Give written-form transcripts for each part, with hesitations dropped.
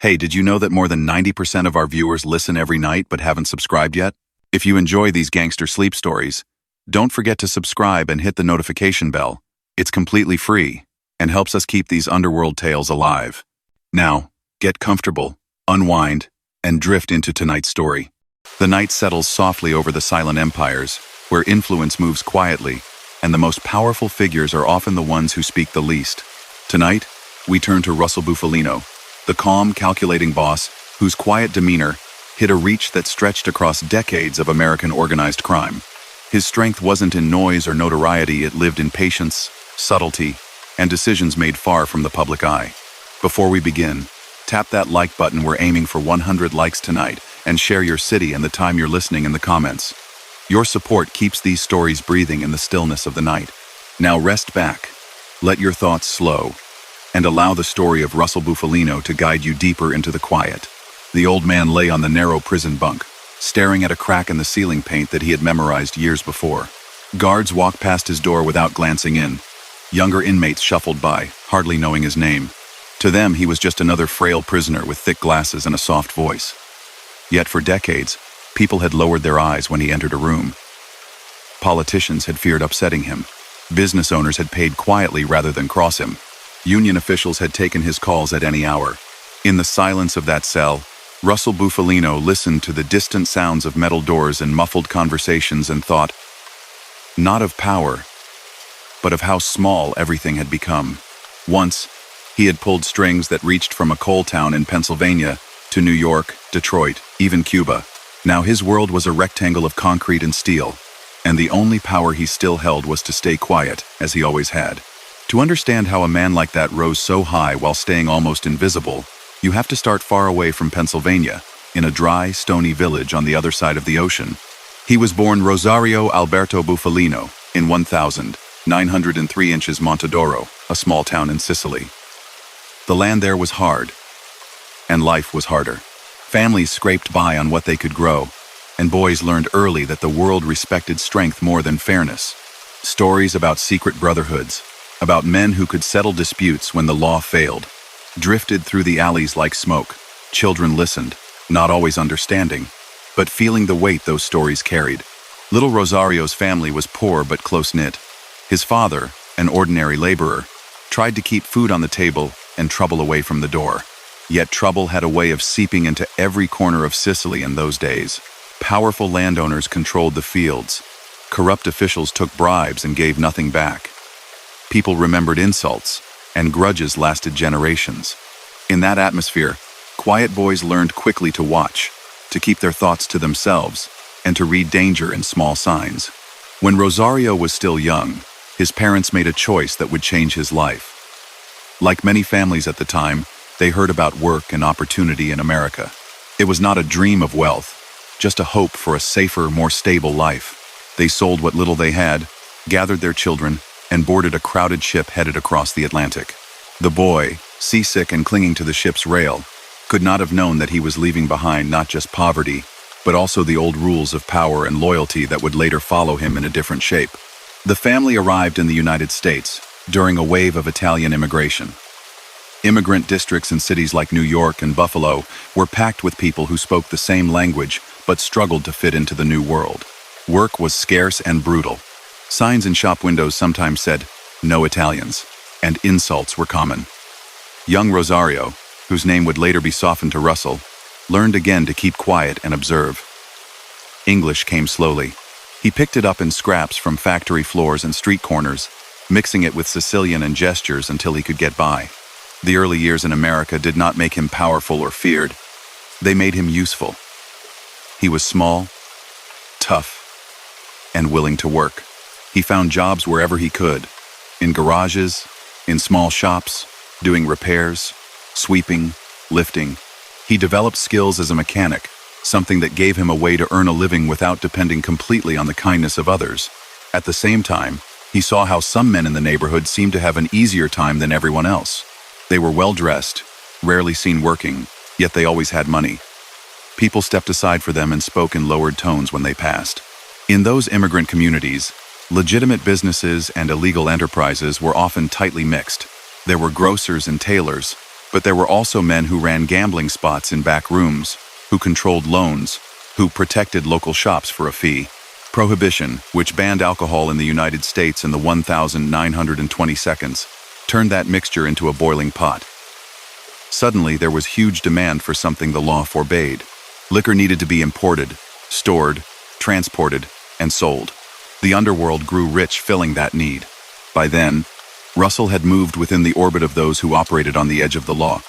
Hey, did you know that more than 90% of our viewers listen every night but haven't subscribed yet? If you enjoy these gangster sleep stories, don't forget to subscribe and hit the notification bell. It's completely free and helps us keep these underworld tales alive. Now, get comfortable, unwind, and drift into tonight's story. The night settles softly over the silent empires, where influence moves quietly, and the most powerful figures are often the ones who speak the least. Tonight, we turn to Russell Bufalino, the calm, calculating boss whose quiet demeanor hid a reach that stretched across decades of American organized crime. His strength wasn't in noise or notoriety, it lived in patience, subtlety, and decisions made far from the public eye. Before we begin, tap that like button. We're aiming for 100 likes tonight, and share your city and the time you're listening in the comments. Your support keeps these stories breathing in the stillness of the night. Now rest back, let your thoughts slow, and allow the story of Russell Bufalino to guide you deeper into the quiet. The old man lay on the narrow prison bunk, staring at a crack in the ceiling paint that he had memorized years before. Guards walked past his door without glancing in. Younger inmates shuffled by, hardly knowing his name. To them, he was just another frail prisoner with thick glasses and a soft voice. Yet for decades, people had lowered their eyes when he entered a room. Politicians had feared upsetting him. Business owners had paid quietly rather than cross him. Union officials had taken his calls at any hour. In the silence of that cell, Russell Bufalino listened to the distant sounds of metal doors and muffled conversations and thought, not of power, but of how small everything had become. Once, he had pulled strings that reached from a coal town in Pennsylvania to New York, Detroit, even Cuba. Now his world was a rectangle of concrete and steel, and the only power he still held was to stay quiet, as he always had. To understand how a man like that rose so high while staying almost invisible, you have to start far away from Pennsylvania, in a dry, stony village on the other side of the ocean. He was born Rosario Alberto Bufalino in 1,903 inches Montedoro, a small town in Sicily. The land there was hard, and life was harder. Families scraped by on what they could grow, and boys learned early that the world respected strength more than fairness. Stories about secret brotherhoods, about men who could settle disputes when the law failed, drifted through the alleys like smoke. Children listened, not always understanding, but feeling the weight those stories carried. Little Rosario's family was poor but close-knit. His father, an ordinary laborer, tried to keep food on the table and trouble away from the door. Yet trouble had a way of seeping into every corner of Sicily in those days. Powerful landowners controlled the fields. Corrupt officials took bribes and gave nothing back. People remembered insults, and grudges lasted generations. In that atmosphere, quiet boys learned quickly to watch, to keep their thoughts to themselves, and to read danger in small signs. When Rosario was still young, his parents made a choice that would change his life. Like many families at the time, they heard about work and opportunity in America. It was not a dream of wealth, just a hope for a safer, more stable life. They sold what little they had, gathered their children, and boarded a crowded ship headed across the Atlantic. The boy, seasick and clinging to the ship's rail, could not have known that he was leaving behind not just poverty, but also the old rules of power and loyalty that would later follow him in a different shape. The family arrived in the United States during a wave of Italian immigration. Immigrant districts in cities like New York and Buffalo were packed with people who spoke the same language but struggled to fit into the new world. Work was scarce and brutal. Signs in shop windows sometimes said, "No Italians," and insults were common. Young Rosario, whose name would later be softened to Russell, learned again to keep quiet and observe. English came slowly. He picked it up in scraps from factory floors and street corners, mixing it with Sicilian and gestures until he could get by. The early years in America did not make him powerful or feared. They made him useful. He was small, tough, and willing to work. He found jobs wherever he could, in garages, in small shops, doing repairs, sweeping, lifting. He developed skills as a mechanic, something that gave him a way to earn a living without depending completely on the kindness of others. At the same time, he saw how some men in the neighborhood seemed to have an easier time than everyone else. They were well-dressed, rarely seen working, yet they always had money. People stepped aside for them and spoke in lowered tones when they passed. In those immigrant communities, legitimate businesses and illegal enterprises were often tightly mixed. There were grocers and tailors, But there were also men who ran gambling spots in back rooms, who controlled loans, who protected local shops for a fee. Prohibition, which banned alcohol in the United States in the 1920 seconds, turned that mixture into a boiling pot. Suddenly, there was huge demand for something the law forbade. Liquor needed to be imported, stored, transported, and sold. The underworld grew rich, filling that need. By then, Russell had moved within the orbit of those who operated on the edge of the law.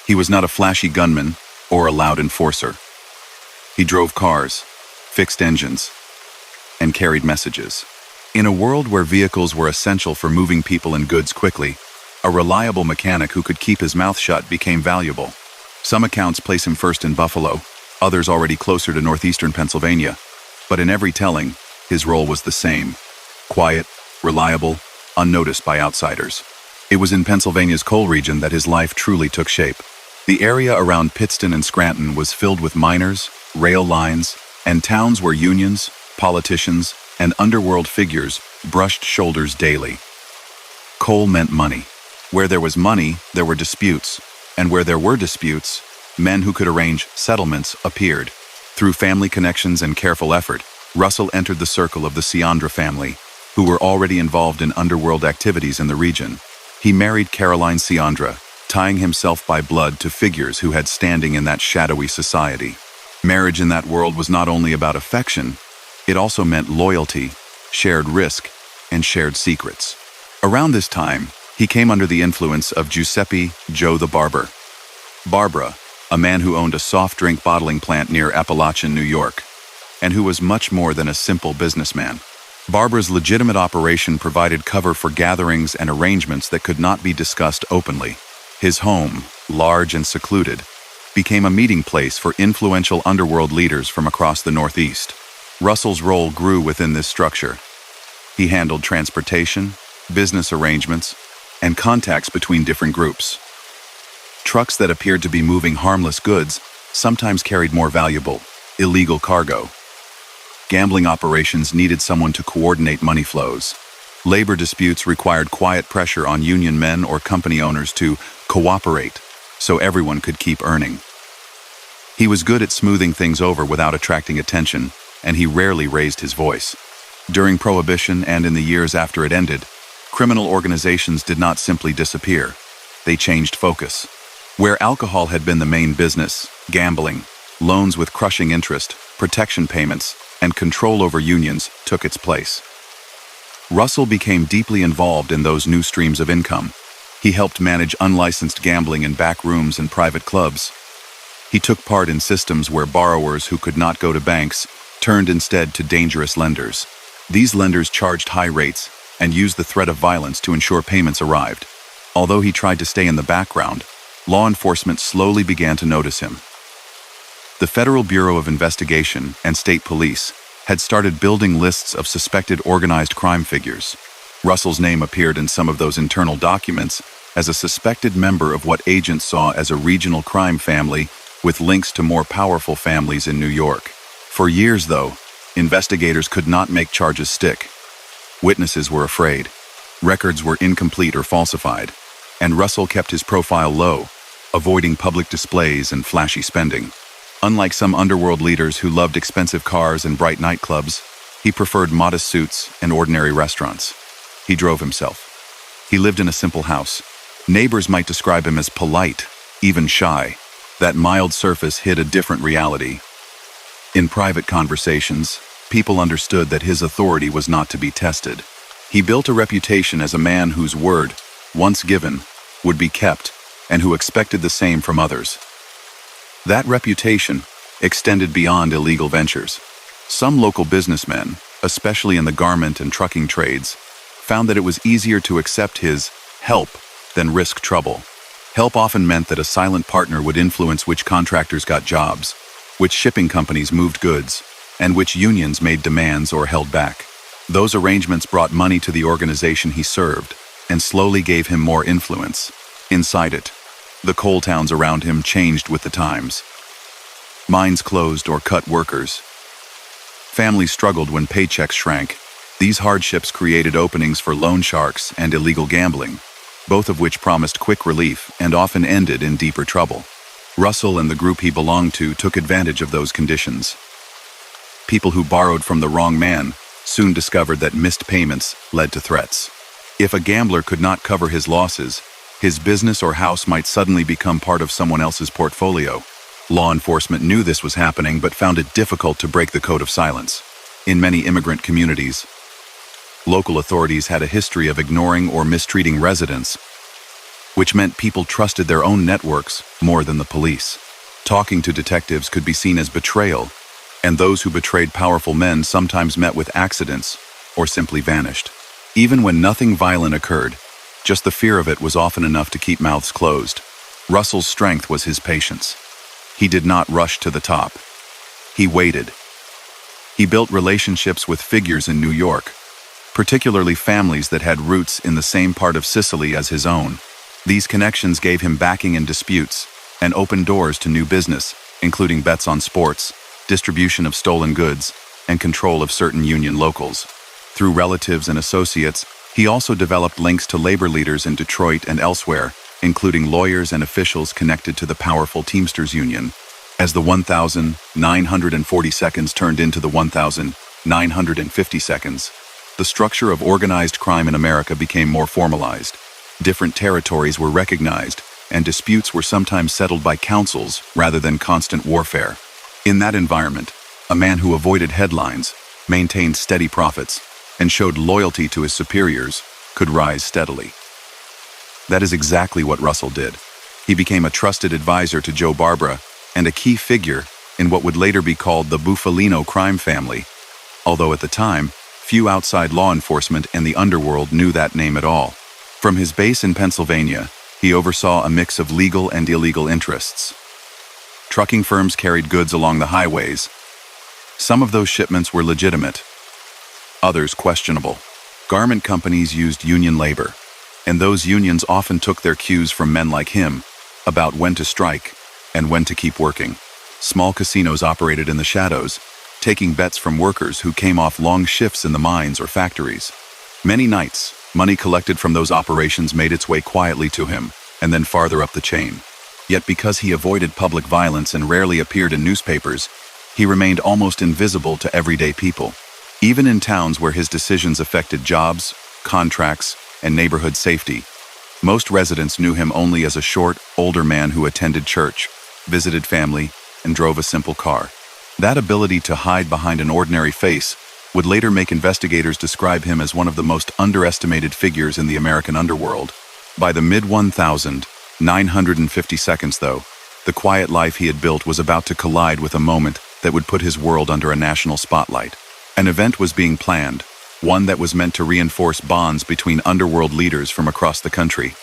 He was not a flashy gunman or a loud enforcer. He drove cars, fixed engines, and carried messages. In a world where vehicles were essential for moving people and goods quickly, a reliable mechanic who could keep his mouth shut became valuable. Some accounts place him first in Buffalo, others already closer to northeastern Pennsylvania. But in every telling, his role was the same: quiet, reliable, unnoticed by outsiders. It was in Pennsylvania's coal region that his life truly took shape. The area around Pittston and Scranton was filled with miners, rail lines, and towns where unions, politicians, and underworld figures brushed shoulders daily. Coal meant money. Where there was money, there were disputes. And where there were disputes, men who could arrange settlements appeared. Through family connections and careful effort, Russell entered the circle of the Ciandra family, who were already involved in underworld activities in the region. He married Caroline Ciandra, tying himself by blood to figures who had standing in that shadowy society. Marriage in that world was not only about affection, it also meant loyalty, shared risk, and shared secrets. Around this time, he came under the influence of Giuseppe Joe the Barber. Barbara, a man who owned a soft drink bottling plant near Appalachian, New York, and who was much more than a simple businessman. Barbara's legitimate operation provided cover for gatherings and arrangements that could not be discussed openly. His home, large and secluded, became a meeting place for influential underworld leaders from across the Northeast. Russell's role grew within this structure. He handled transportation, business arrangements, and contacts between different groups. Trucks that appeared to be moving harmless goods sometimes carried more valuable, illegal cargo. Gambling operations needed someone to coordinate money flows. Labor disputes required quiet pressure on union men or company owners to cooperate so everyone could keep earning. He was good at smoothing things over without attracting attention, and he rarely raised his voice. During Prohibition and in the years after it ended, criminal organizations did not simply disappear. They changed focus. Where alcohol had been the main business, gambling, loans with crushing interest, protection payments, and control over unions took its place. Russell became deeply involved in those new streams of income. He helped manage unlicensed gambling in back rooms and private clubs. He took part in systems where borrowers who could not go to banks turned instead to dangerous lenders. These lenders charged high rates and used the threat of violence to ensure payments arrived. Although he tried to stay in the background, law enforcement slowly began to notice him. The Federal Bureau of Investigation and state police had started building lists of suspected organized crime figures. Russell's name appeared in some of those internal documents as a suspected member of what agents saw as a regional crime family with links to more powerful families in New York. For years, though, investigators could not make charges stick. Witnesses were afraid. Records were incomplete or falsified, and Russell kept his profile low, avoiding public displays and flashy spending. Unlike some underworld leaders who loved expensive cars and bright nightclubs, he preferred modest suits and ordinary restaurants. He drove himself. He lived in a simple house. Neighbors might describe him as polite, even shy. That mild surface hid a different reality. In private conversations, people understood that his authority was not to be tested. He built a reputation as a man whose word, once given, would be kept, and who expected the same from others. That reputation extended beyond illegal ventures. Some local businessmen, especially in the garment and trucking trades, found that it was easier to accept his help than risk trouble. Help often meant that a silent partner would influence which contractors got jobs, which shipping companies moved goods, and which unions made demands or held back. Those arrangements brought money to the organization he served, and slowly gave him more influence. Inside it, the coal towns around him changed with the times. Mines closed or cut workers. Families struggled when paychecks shrank. These hardships created openings for loan sharks and illegal gambling. both of which promised quick relief and often ended in deeper trouble. Russell and the group he belonged to took advantage of those conditions. People who borrowed from the wrong man soon discovered that missed payments led to threats. If a gambler could not cover his losses, his business or house might suddenly become part of someone else's portfolio. Law enforcement knew this was happening but found it difficult to break the code of silence. In many immigrant communities, local authorities had a history of ignoring or mistreating residents, which meant people trusted their own networks more than the police. Talking to detectives could be seen as betrayal, and those who betrayed powerful men sometimes met with accidents or simply vanished. Even when nothing violent occurred, just the fear of it was often enough to keep mouths closed. Russell's strength was his patience. He did not rush to the top. He waited. He built relationships with figures in New York, particularly families that had roots in the same part of Sicily as his own. These connections gave him backing in disputes and opened doors to new business, including bets on sports, distribution of stolen goods, and control of certain union locals. Through relatives and associates, he also developed links to labor leaders in Detroit and elsewhere, including lawyers and officials connected to the powerful Teamsters Union. As the 1,940 seconds turned into the 1,950 seconds, the structure of organized crime in America became more formalized. Different territories were recognized, and disputes were sometimes settled by councils rather than constant warfare. In that environment, a man who avoided headlines, maintained steady profits, and showed loyalty to his superiors could rise steadily. That is exactly what Russell did. He became a trusted advisor to Joe Barbara and a key figure in what would later be called the Bufalino crime family, although at the time, few outside law enforcement and the underworld knew that name at all. From his base in Pennsylvania, he oversaw a mix of legal and illegal interests. Trucking firms carried goods along the highways. Some of those shipments were legitimate, others questionable. Garment companies used union labor, and those unions often took their cues from men like him about when to strike and when to keep working. Small casinos operated in the shadows, taking bets from workers who came off long shifts in the mines or factories. Many nights, money collected from those operations made its way quietly to him, and then farther up the chain. Yet because he avoided public violence and rarely appeared in newspapers, he remained almost invisible to everyday people. Even in towns where his decisions affected jobs, contracts, and neighborhood safety, most residents knew him only as a short, older man who attended church, visited family, and drove a simple car. That ability to hide behind an ordinary face would later make investigators describe him as one of the most underestimated figures in the American underworld. By the mid-1950 seconds, though, the quiet life he had built was about to collide with a moment that would put his world under a national spotlight. An event was being planned, one that was meant to reinforce bonds between underworld leaders from across the country.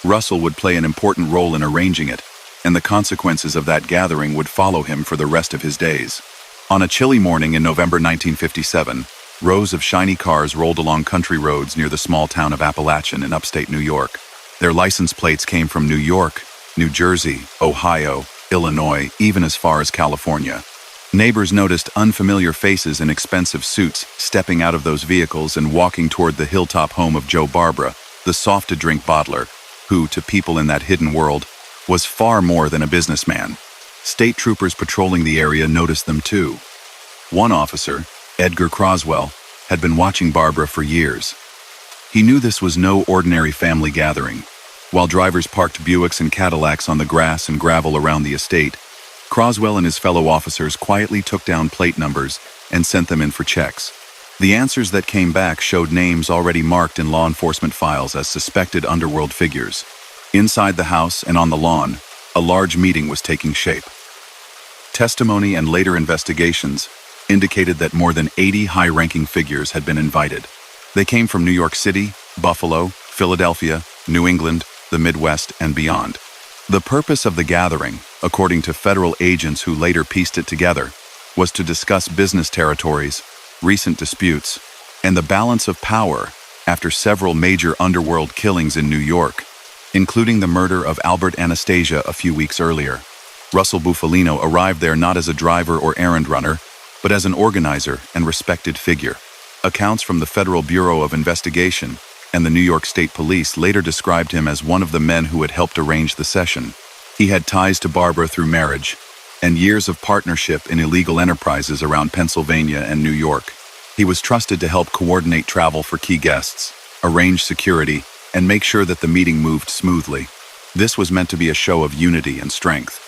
Russell would play an important role in arranging it, and the consequences of that gathering would follow him for the rest of his days. On a chilly morning in November 1957, rows of shiny cars rolled along country roads near the small town of Appalachian in upstate New York. Their license plates came from New York, New Jersey, Ohio, Illinois, even as far as California. Neighbors noticed unfamiliar faces in expensive suits stepping out of those vehicles and walking toward the hilltop home of Joe Barbara, the soft-to-drink bottler, who, to people in that hidden world, was far more than a businessman. State troopers patrolling the area noticed them too. One officer, Edgar Croswell, had been watching Barbara for years. He knew this was no ordinary family gathering. While drivers parked Buicks and Cadillacs on the grass and gravel around the estate, Croswell and his fellow officers quietly took down plate numbers and sent them in for checks. The answers that came back showed names already marked in law enforcement files as suspected underworld figures. Inside the house and on the lawn, a large meeting was taking shape. Testimony and later investigations indicated that more than 80 high-ranking figures had been invited. They came from New York City, Buffalo, Philadelphia, New England, the Midwest, and beyond. The purpose of the gathering, according to federal agents who later pieced it together, was to discuss business territories, recent disputes, and the balance of power after several major underworld killings in New York, including the murder of Albert Anastasia a few weeks earlier. Russell Bufalino arrived there not as a driver or errand runner, but as an organizer and respected figure. Accounts from the Federal Bureau of Investigation and the New York State Police later described him as one of the men who had helped arrange the session. He had ties to Barbara through marriage and years of partnership in illegal enterprises around Pennsylvania and New York. He was trusted to help coordinate travel for key guests, arrange security, and make sure that the meeting moved smoothly. This was meant to be a show of unity and strength.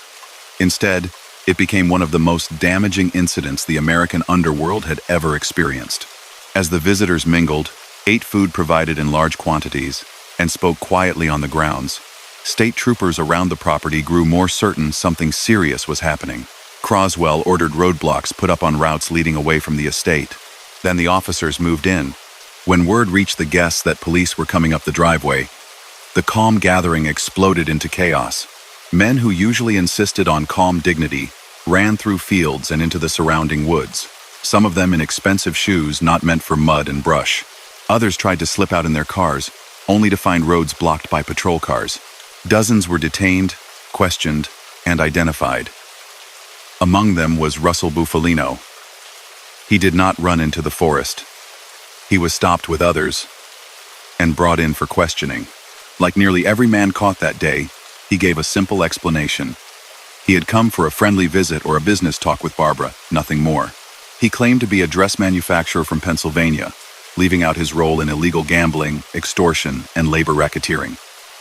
Instead, it became one of the most damaging incidents the American underworld had ever experienced. As the visitors mingled, ate food provided in large quantities, and spoke quietly on the grounds, state troopers around the property grew more certain something serious was happening. Croswell ordered roadblocks put up on routes leading away from the estate. Then the officers moved in. When word reached the guests that police were coming up the driveway, the calm gathering exploded into chaos. Men who usually insisted on calm dignity ran through fields and into the surrounding woods, some of them in expensive shoes not meant for mud and brush. Others tried to slip out in their cars, only to find roads blocked by patrol cars. Dozens were detained, questioned, and identified. Among them was Russell Bufalino. He did not run into the forest. He was stopped with others and brought in for questioning. Like nearly every man caught that day, he gave a simple explanation. He had come for a friendly visit or a business talk with Barbara, nothing more. He claimed to be a dress manufacturer from Pennsylvania, leaving out his role in illegal gambling, extortion, and labor racketeering.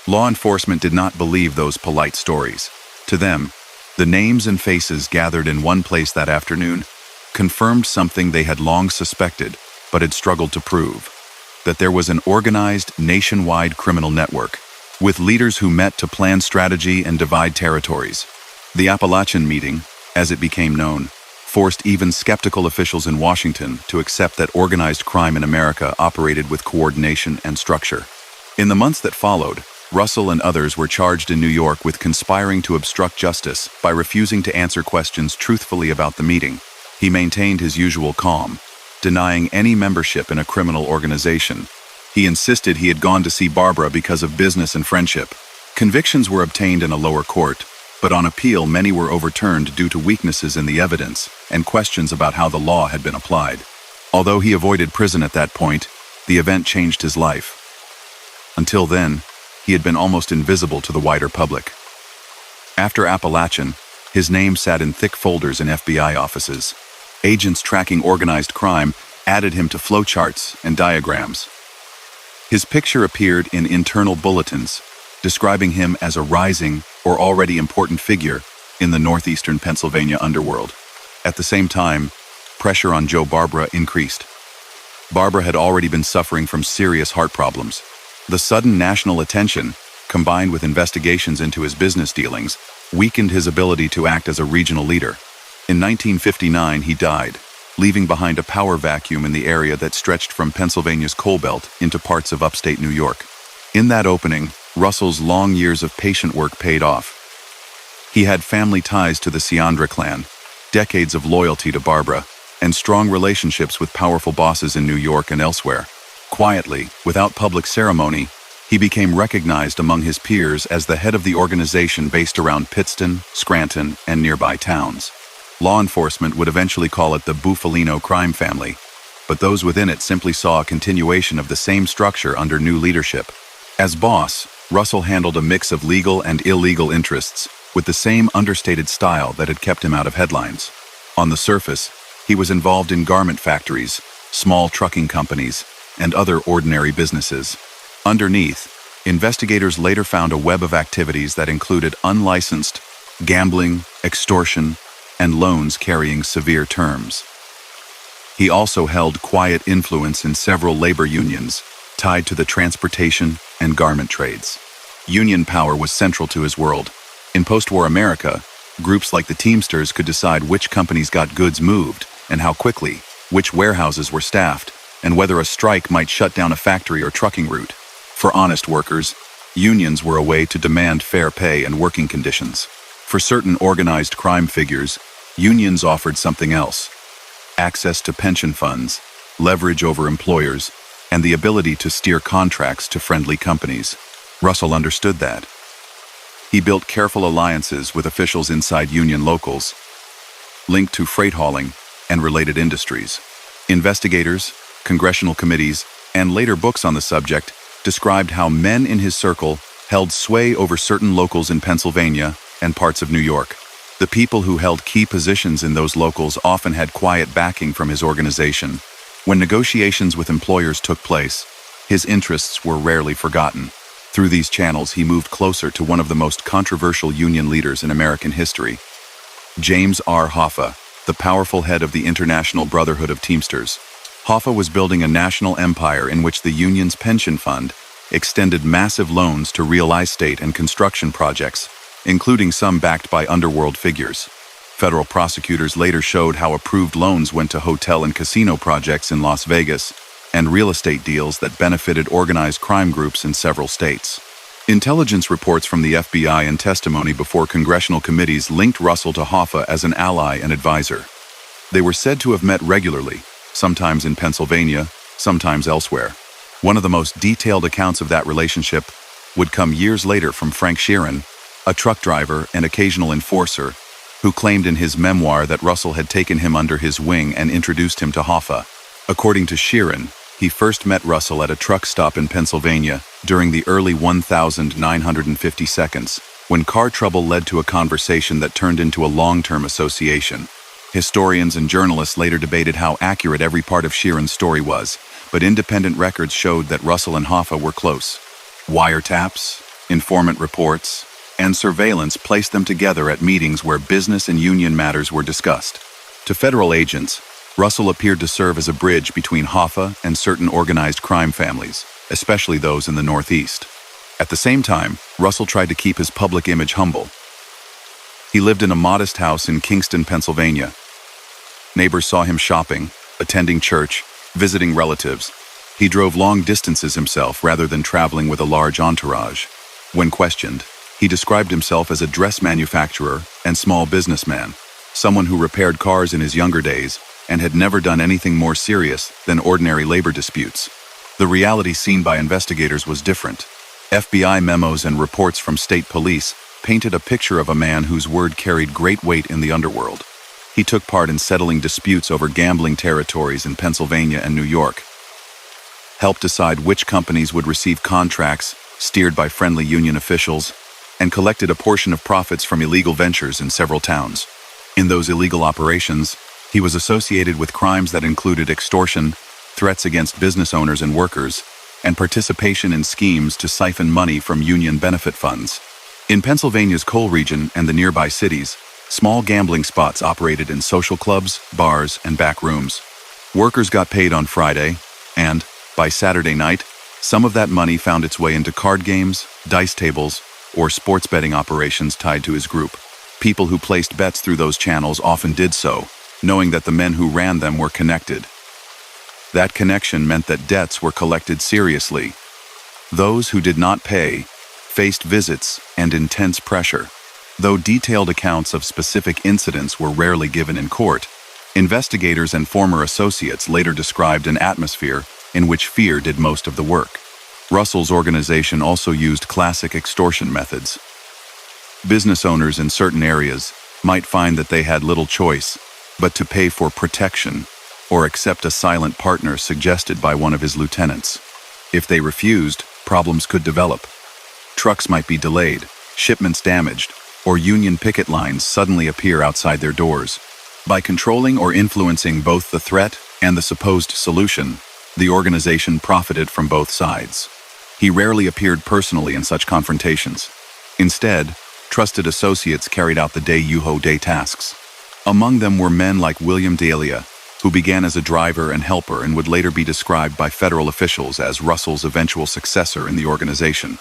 Law enforcement did not believe those polite stories. To them, the names and faces gathered in one place that afternoon confirmed something they had long suspected but had struggled to prove: that there was an organized, nationwide criminal network, with leaders who met to plan strategy and divide territories. The Appalachian Meeting, as it became known, forced even skeptical officials in Washington to accept that organized crime in America operated with coordination and structure. In the months that followed, Russell and others were charged in New York with conspiring to obstruct justice by refusing to answer questions truthfully about the meeting. He maintained his usual calm, denying any membership in a criminal organization. He insisted he had gone to see Barbara because of business and friendship. Convictions were obtained in a lower court, but on appeal many were overturned due to weaknesses in the evidence and questions about how the law had been applied. Although he avoided prison at that point, the event changed his life. Until then, he had been almost invisible to the wider public. After Appalachian, his name sat in thick folders in FBI offices. Agents tracking organized crime added him to flowcharts and diagrams. His picture appeared in internal bulletins, describing him as a rising or already important figure in the northeastern Pennsylvania underworld. At the same time, pressure on Joe Barbara increased. Barbara had already been suffering from serious heart problems. The sudden national attention, combined with investigations into his business dealings, weakened his ability to act as a regional leader. In 1959, he died, leaving behind a power vacuum in the area that stretched from Pennsylvania's coal belt into parts of upstate New York. In that opening, Russell's long years of patient work paid off. He had family ties to the Ciandra clan, decades of loyalty to Barbara, and strong relationships with powerful bosses in New York and elsewhere. Quietly, without public ceremony, he became recognized among his peers as the head of the organization based around Pittston, Scranton, and nearby towns. Law enforcement would eventually call it the Bufalino crime family, but those within it simply saw a continuation of the same structure under new leadership. As boss, Russell handled a mix of legal and illegal interests, with the same understated style that had kept him out of headlines. On the surface, he was involved in garment factories, small trucking companies, and other ordinary businesses. Underneath, investigators later found a web of activities that included unlicensed gambling, extortion, and loans carrying severe terms. He also held quiet influence in several labor unions tied to the transportation and garment trades. Union power was central to his world. In post-war America, groups like the Teamsters could decide which companies got goods moved and how quickly, which warehouses were staffed, and whether a strike might shut down a factory or trucking route. For honest workers, unions were a way to demand fair pay and working conditions. For certain organized crime figures, unions offered something else: access to pension funds, leverage over employers, and the ability to steer contracts to friendly companies. Russell understood that. He built careful alliances with officials inside union locals, linked to freight hauling and related industries. Investigators, congressional committees, and later books on the subject described how men in his circle held sway over certain locals in Pennsylvania and parts of New York. The people who held key positions in those locals often had quiet backing from his organization. When negotiations with employers took place, his interests were rarely forgotten. Through these channels, he moved closer to one of the most controversial union leaders in American history, James R. Hoffa, the powerful head of the International Brotherhood of Teamsters. Hoffa was building a national empire in which the union's pension fund extended massive loans to real estate and construction projects, including some backed by underworld figures. Federal prosecutors later showed how approved loans went to hotel and casino projects in Las Vegas and real estate deals that benefited organized crime groups in several states. Intelligence reports from the FBI and testimony before congressional committees linked Russell to Hoffa as an ally and advisor. They were said to have met regularly, sometimes in Pennsylvania, sometimes elsewhere. One of the most detailed accounts of that relationship would come years later from Frank Sheeran, a truck driver and occasional enforcer, who claimed in his memoir that Russell had taken him under his wing and introduced him to Hoffa. According to Sheeran, he first met Russell at a truck stop in Pennsylvania during the early 1950 seconds, when car trouble led to a conversation that turned into a long-term association. Historians and journalists later debated how accurate every part of Sheeran's story was, but independent records showed that Russell and Hoffa were close. Wiretaps, informant reports, and surveillance placed them together at meetings where business and union matters were discussed. To federal agents, Russell appeared to serve as a bridge between Hoffa and certain organized crime families, especially those in the Northeast. At the same time, Russell tried to keep his public image humble. He lived in a modest house in Kingston, Pennsylvania. Neighbors saw him shopping, attending church, visiting relatives. He drove long distances himself rather than traveling with a large entourage. When questioned, he described himself as a dress manufacturer and small businessman, someone who repaired cars in his younger days and had never done anything more serious than ordinary labor disputes. The reality seen by investigators was different. FBI memos and reports from state police painted a picture of a man whose word carried great weight in the underworld. He took part in settling disputes over gambling territories in Pennsylvania and New York, helped decide which companies would receive contracts steered by friendly union officials, and collected a portion of profits from illegal ventures in several towns. In those illegal operations, he was associated with crimes that included extortion, threats against business owners and workers, and participation in schemes to siphon money from union benefit funds. In Pennsylvania's coal region and the nearby cities, small gambling spots operated in social clubs, bars, and back rooms. Workers got paid on Friday, and, by Saturday night, some of that money found its way into card games, dice tables, or sports betting operations tied to his group. People who placed bets through those channels often did so, knowing that the men who ran them were connected. That connection meant that debts were collected seriously. Those who did not pay faced visits and intense pressure. Though detailed accounts of specific incidents were rarely given in court, investigators and former associates later described an atmosphere in which fear did most of the work. Russell's organization also used classic extortion methods. Business owners in certain areas might find that they had little choice but to pay for protection or accept a silent partner suggested by one of his lieutenants. If they refused, problems could develop. Trucks might be delayed, shipments damaged, or union picket lines suddenly appear outside their doors. By controlling or influencing both the threat and the supposed solution, the organization profited from both sides. He rarely appeared personally in such confrontations. Instead, trusted associates carried out the day-to-day tasks. Among them were men like William Delia, who began as a driver and helper and would later be described by federal officials as Russell's eventual successor in the organization.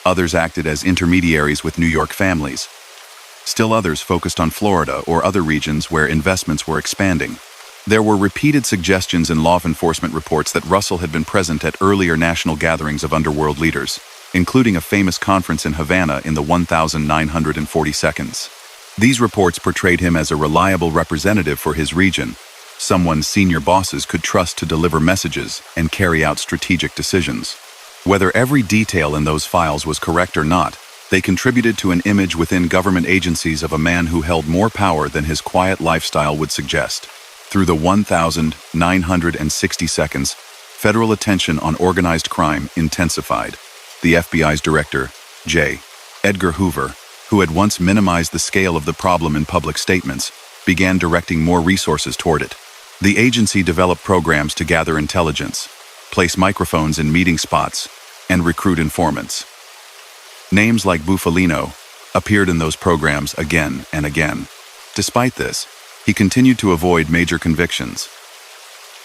Others acted as intermediaries with New York families. Still others focused on Florida or other regions where investments were expanding. There were repeated suggestions in law enforcement reports that Russell had been present at earlier national gatherings of underworld leaders, including a famous conference in Havana in the 1940 seconds. These reports portrayed him as a reliable representative for his region, someone senior bosses could trust to deliver messages and carry out strategic decisions. Whether every detail in those files was correct or not, they contributed to an image within government agencies of a man who held more power than his quiet lifestyle would suggest. Through the 1960 seconds, Federal attention on organized crime intensified. The FBI's director, J. Edgar Hoover, who had once minimized the scale of the problem in public statements, began directing more resources toward it. The agency developed programs to gather intelligence, place microphones in meeting spots, and recruit informants. Names like Bufalino appeared in those programs again and again. Despite this, he continued to avoid major convictions.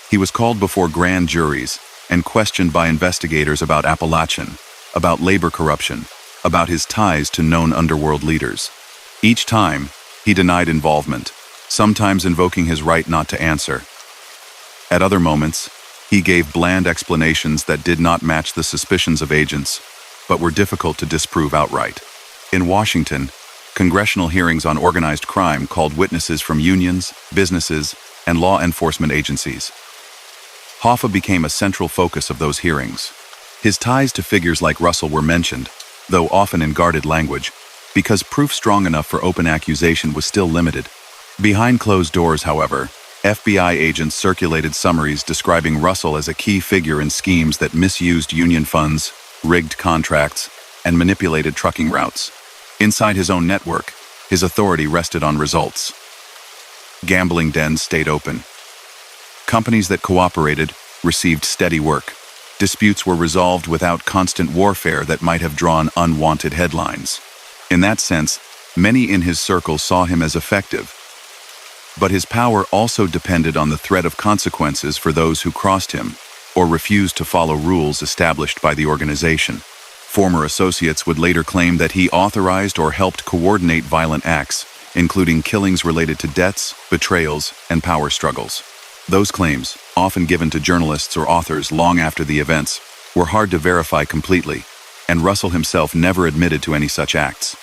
He was called before grand juries and questioned by investigators about Appalachian, about labor corruption, about his ties to known underworld leaders. Each time, he denied involvement, sometimes invoking his right not to answer. At other moments, he gave bland explanations that did not match the suspicions of agents, but were difficult to disprove outright. In Washington, congressional hearings on organized crime called witnesses from unions, businesses, and law enforcement agencies. Hoffa became a central focus of those hearings. His ties to figures like Russell were mentioned, though often in guarded language, because proof strong enough for open accusation was still limited. Behind closed doors, however, FBI agents circulated summaries describing Russell as a key figure in schemes that misused union funds, rigged contracts, and manipulated trucking routes. Inside his own network, his authority rested on results. Gambling dens stayed open. Companies that cooperated received steady work. Disputes were resolved without constant warfare that might have drawn unwanted headlines. In that sense, many in his circle saw him as effective. But his power also depended on the threat of consequences for those who crossed him or refused to follow rules established by the organization. Former associates would later claim that he authorized or helped coordinate violent acts, including killings related to debts, betrayals, and power struggles. Those claims, often given to journalists or authors long after the events, were hard to verify completely, and Russell himself never admitted to any such acts.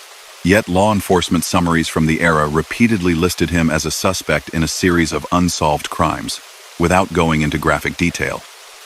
Yet law enforcement summaries from the era repeatedly listed him as a suspect in a series of unsolved crimes, without going into graphic detail.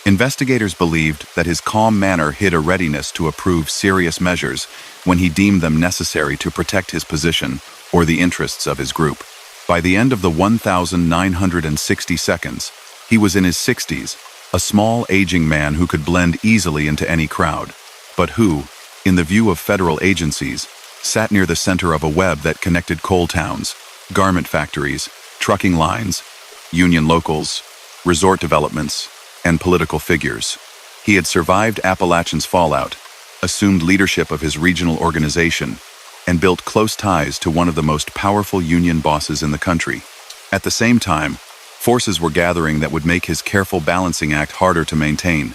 Investigators believed that his calm manner hid a readiness to approve serious measures when he deemed them necessary to protect his position or the interests of his group. By the end of the 1,960 seconds, he was in his 60s, a small, aging man who could blend easily into any crowd, but who, in the view of federal agencies, sat near the center of a web that connected coal towns, garment factories, trucking lines, union locals, resort developments, and political figures. He had survived Appalachian's fallout, assumed leadership of his regional organization, and built close ties to one of the most powerful union bosses in the country. At the same time, forces were gathering that would make his careful balancing act harder to maintain.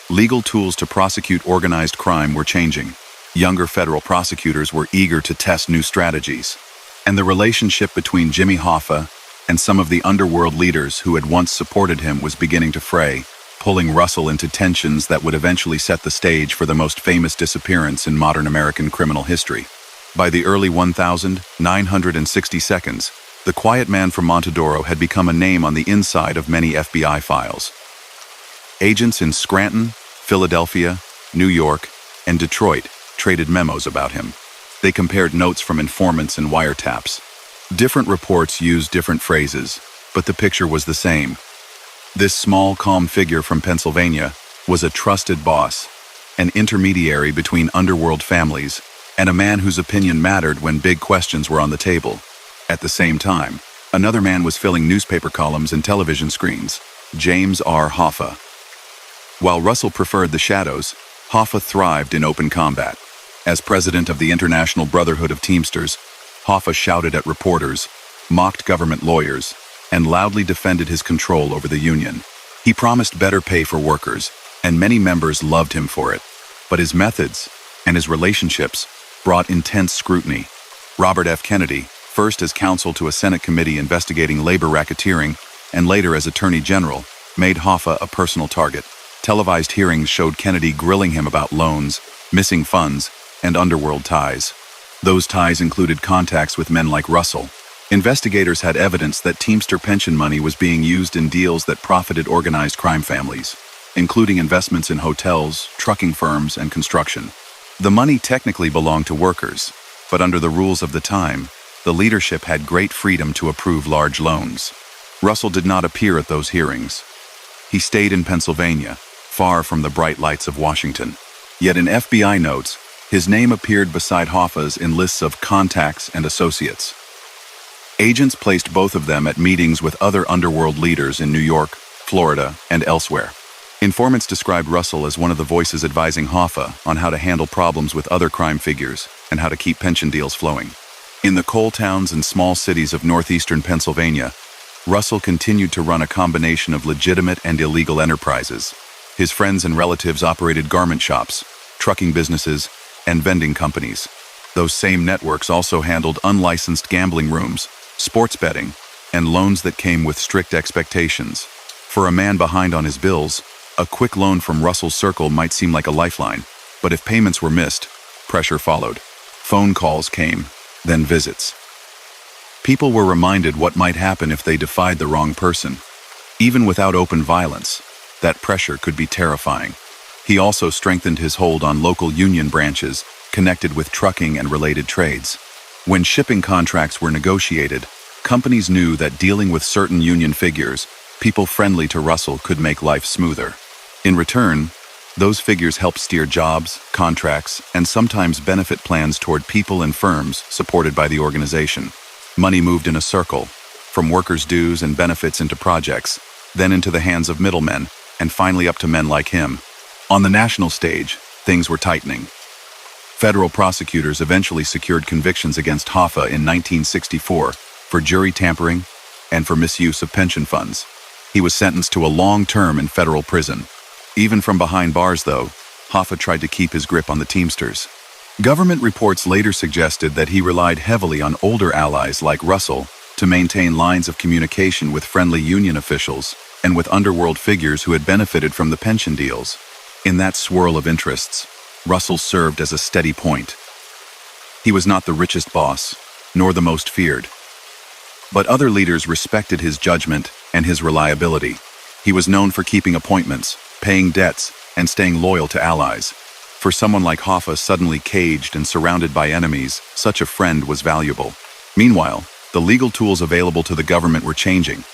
Legal tools to prosecute organized crime were changing. Younger federal prosecutors were eager to test new strategies. And the relationship between Jimmy Hoffa and some of the underworld leaders who had once supported him was beginning to fray, pulling Russell into tensions that would eventually set the stage for the most famous disappearance in modern American criminal history. By the early 1,960 seconds, the quiet man from Montedoro had become a name on the inside of many FBI files. Agents in Scranton, Philadelphia, New York, and Detroit traded memos about him. They compared notes from informants and wiretaps. Different reports used different phrases, but the picture was the same. This small, calm figure from Pennsylvania was a trusted boss, an intermediary between underworld families, and a man whose opinion mattered when big questions were on the table. At the same time, another man was filling newspaper columns and television screens, James R. Hoffa. While Russell preferred the shadows, Hoffa thrived in open combat. As president of the International Brotherhood of Teamsters, Hoffa shouted at reporters, mocked government lawyers, and loudly defended his control over the union. He promised better pay for workers, and many members loved him for it. But his methods and his relationships brought intense scrutiny. Robert F. Kennedy, first as counsel to a Senate committee investigating labor racketeering, and later as Attorney General, made Hoffa a personal target. Televised hearings showed Kennedy grilling him about loans, missing funds, and underworld ties. Those ties included contacts with men like Russell. Investigators had evidence that Teamster pension money was being used in deals that profited organized crime families, including investments in hotels, trucking firms, and construction. The money technically belonged to workers, but under the rules of the time, the leadership had great freedom to approve large loans. Russell did not appear at those hearings. He stayed in Pennsylvania, far from the bright lights of Washington. Yet in FBI notes, his name appeared beside Hoffa's in lists of contacts and associates. Agents placed both of them at meetings with other underworld leaders in New York, Florida, and elsewhere. Informants described Russell as one of the voices advising Hoffa on how to handle problems with other crime figures and how to keep pension deals flowing. In the coal towns and small cities of northeastern Pennsylvania, Russell continued to run a combination of legitimate and illegal enterprises. His friends and relatives operated garment shops, trucking businesses, and vending companies. Those same networks also handled unlicensed gambling rooms, sports betting, and loans that came with strict expectations. For a man behind on his bills, a quick loan from Russell's circle might seem like a lifeline, but if payments were missed, pressure followed. Phone calls came, then visits. People were reminded what might happen if they defied the wrong person. Even without open violence, that pressure could be terrifying. He also strengthened his hold on local union branches connected with trucking and related trades. When shipping contracts were negotiated, companies knew that dealing with certain union figures, people friendly to Russell, could make life smoother. In return, those figures helped steer jobs, contracts, and sometimes benefit plans toward people and firms supported by the organization. Money moved in a circle, from workers' dues and benefits into projects, then into the hands of middlemen, and finally up to men like him. On the national stage, things were tightening. Federal prosecutors eventually secured convictions against Hoffa in 1964 for jury tampering and for misuse of pension funds. He was sentenced to a long term in federal prison. Even from behind bars, though, Hoffa tried to keep his grip on the Teamsters. Government reports later suggested that he relied heavily on older allies like Russell to maintain lines of communication with friendly union officials and with underworld figures who had benefited from the pension deals. In that swirl of interests, Russell served as a steady point. He was not the richest boss, nor the most feared. But other leaders respected his judgment and his reliability. He was known for keeping appointments, paying debts, and staying loyal to allies. For someone like Hoffa, suddenly caged and surrounded by enemies, such a friend was valuable. Meanwhile, the legal tools available to the government were changing.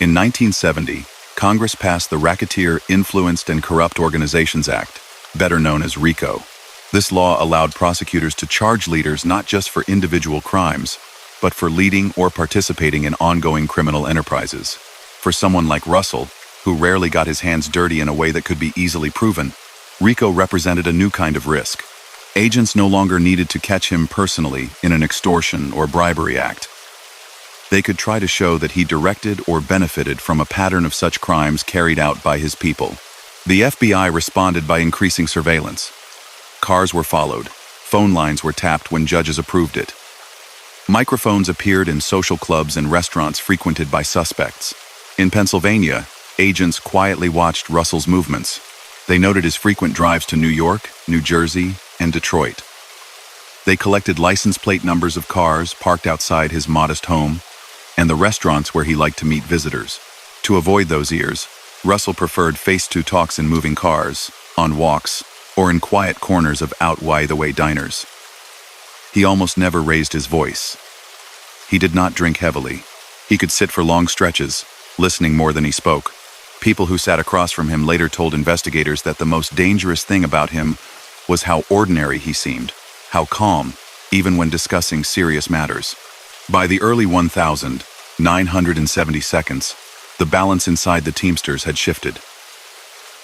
In 1970, Congress passed the Racketeer, Influenced, and Corrupt Organizations Act, better known as RICO. This law allowed prosecutors to charge leaders not just for individual crimes, but for leading or participating in ongoing criminal enterprises. For someone like Russell, who rarely got his hands dirty in a way that could be easily proven, RICO represented a new kind of risk. Agents no longer needed to catch him personally in an extortion or bribery act. They could try to show that he directed or benefited from a pattern of such crimes carried out by his people. The FBI responded by increasing surveillance. Cars were followed. Phone lines were tapped when judges approved it. Microphones appeared in social clubs and restaurants frequented by suspects. In Pennsylvania, agents quietly watched Russell's movements. They noted his frequent drives to New York, New Jersey, and Detroit. They collected license plate numbers of cars parked outside his modest home and the restaurants where he liked to meet visitors. To avoid those ears, Russell preferred face-to talks in moving cars, on walks, or in quiet corners of out-by-the-way diners. He almost never raised his voice. He did not drink heavily. He could sit for long stretches, listening more than he spoke. People who sat across from him later told investigators that the most dangerous thing about him was how ordinary he seemed, how calm, even when discussing serious matters. By the early 1972, the balance inside the Teamsters had shifted.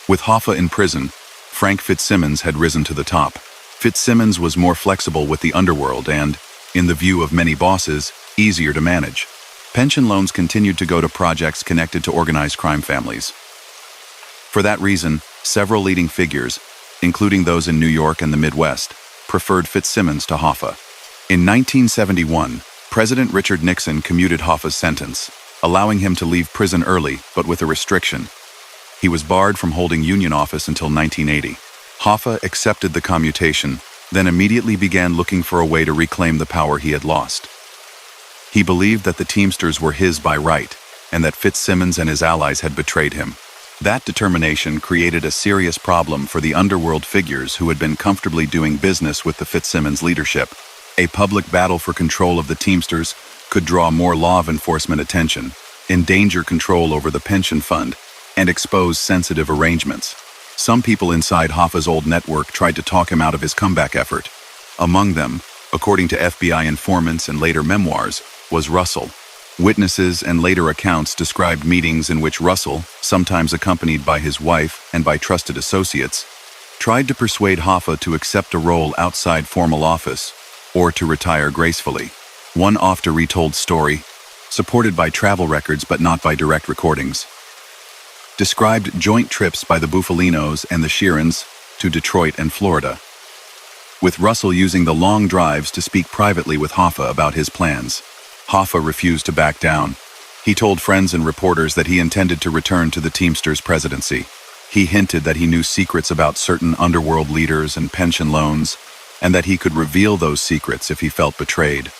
With Hoffa in prison, Frank Fitzsimmons had risen to the top. Fitzsimmons was more flexible with the underworld and, in the view of many bosses, easier to manage. Pension loans continued to go to projects connected to organized crime families. For that reason, several leading figures, including those in New York and the Midwest, preferred Fitzsimmons to Hoffa. In 1971, President Richard Nixon commuted Hoffa's sentence, allowing him to leave prison early, but with a restriction. He was barred from holding union office until 1980. Hoffa accepted the commutation, then immediately began looking for a way to reclaim the power he had lost. He believed that the Teamsters were his by right, and that Fitzsimmons and his allies had betrayed him. That determination created a serious problem for the underworld figures who had been comfortably doing business with the Fitzsimmons leadership. A public battle for control of the Teamsters could draw more law enforcement attention, endanger control over the pension fund, and expose sensitive arrangements. Some people inside Hoffa's old network tried to talk him out of his comeback effort. Among them, according to FBI informants and later memoirs, was Russell. Witnesses and later accounts described meetings in which Russell, sometimes accompanied by his wife and by trusted associates, tried to persuade Hoffa to accept a role outside formal office or to retire gracefully. One oft-retold story, supported by travel records but not by direct recordings, described joint trips by the Bufalinos and the Sheerans to Detroit and Florida, with Russell using the long drives to speak privately with Hoffa about his plans. Hoffa refused to back down. He told friends and reporters that he intended to return to the Teamsters presidency. He hinted that he knew secrets about certain underworld leaders and pension loans, and that he could reveal those secrets if he felt betrayed.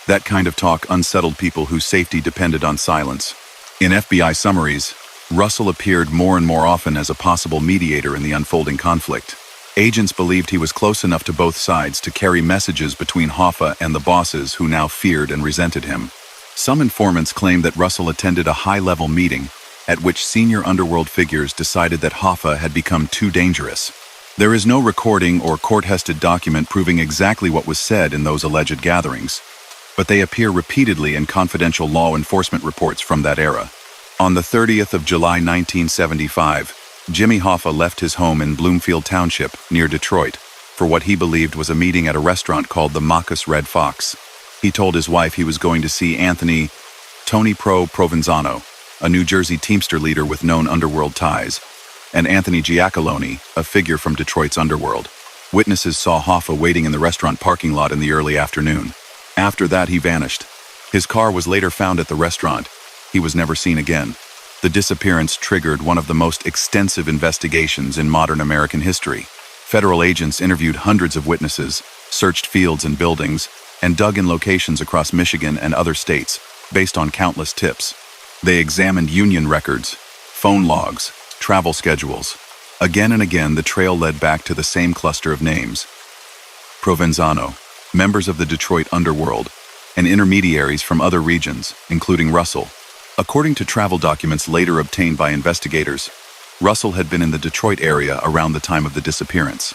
That kind of talk unsettled people whose safety depended on silence. In FBI summaries, Russell appeared more and more often as a possible mediator in the unfolding conflict. Agents believed he was close enough to both sides to carry messages between Hoffa and the bosses who now feared and resented him. Some informants claimed that Russell attended a high-level meeting at which senior underworld figures decided that Hoffa had become too dangerous. There is no recording or court-hested document proving exactly what was said in those alleged gatherings, but they appear repeatedly in confidential law enforcement reports from that era. On the 30th of July 1975, Jimmy Hoffa left his home in Bloomfield Township, near Detroit, for what he believed was a meeting at a restaurant called the Machus Red Fox. He told his wife he was going to see Tony Provenzano, a New Jersey Teamster leader with known underworld ties, and Anthony Giacalone, a figure from Detroit's underworld. Witnesses saw Hoffa waiting in the restaurant parking lot in the early afternoon. After that, he vanished. His car was later found at the restaurant. He was never seen again. The disappearance triggered one of the most extensive investigations in modern American history. Federal agents interviewed hundreds of witnesses, searched fields and buildings, and dug in locations across Michigan and other states, based on countless tips. They examined union records, phone logs, travel schedules. Again and again, the trail led back to the same cluster of names: Provenzano, members of the Detroit underworld, and intermediaries from other regions, including Russell. According to travel documents later obtained by investigators, Russell had been in the Detroit area around the time of the disappearance.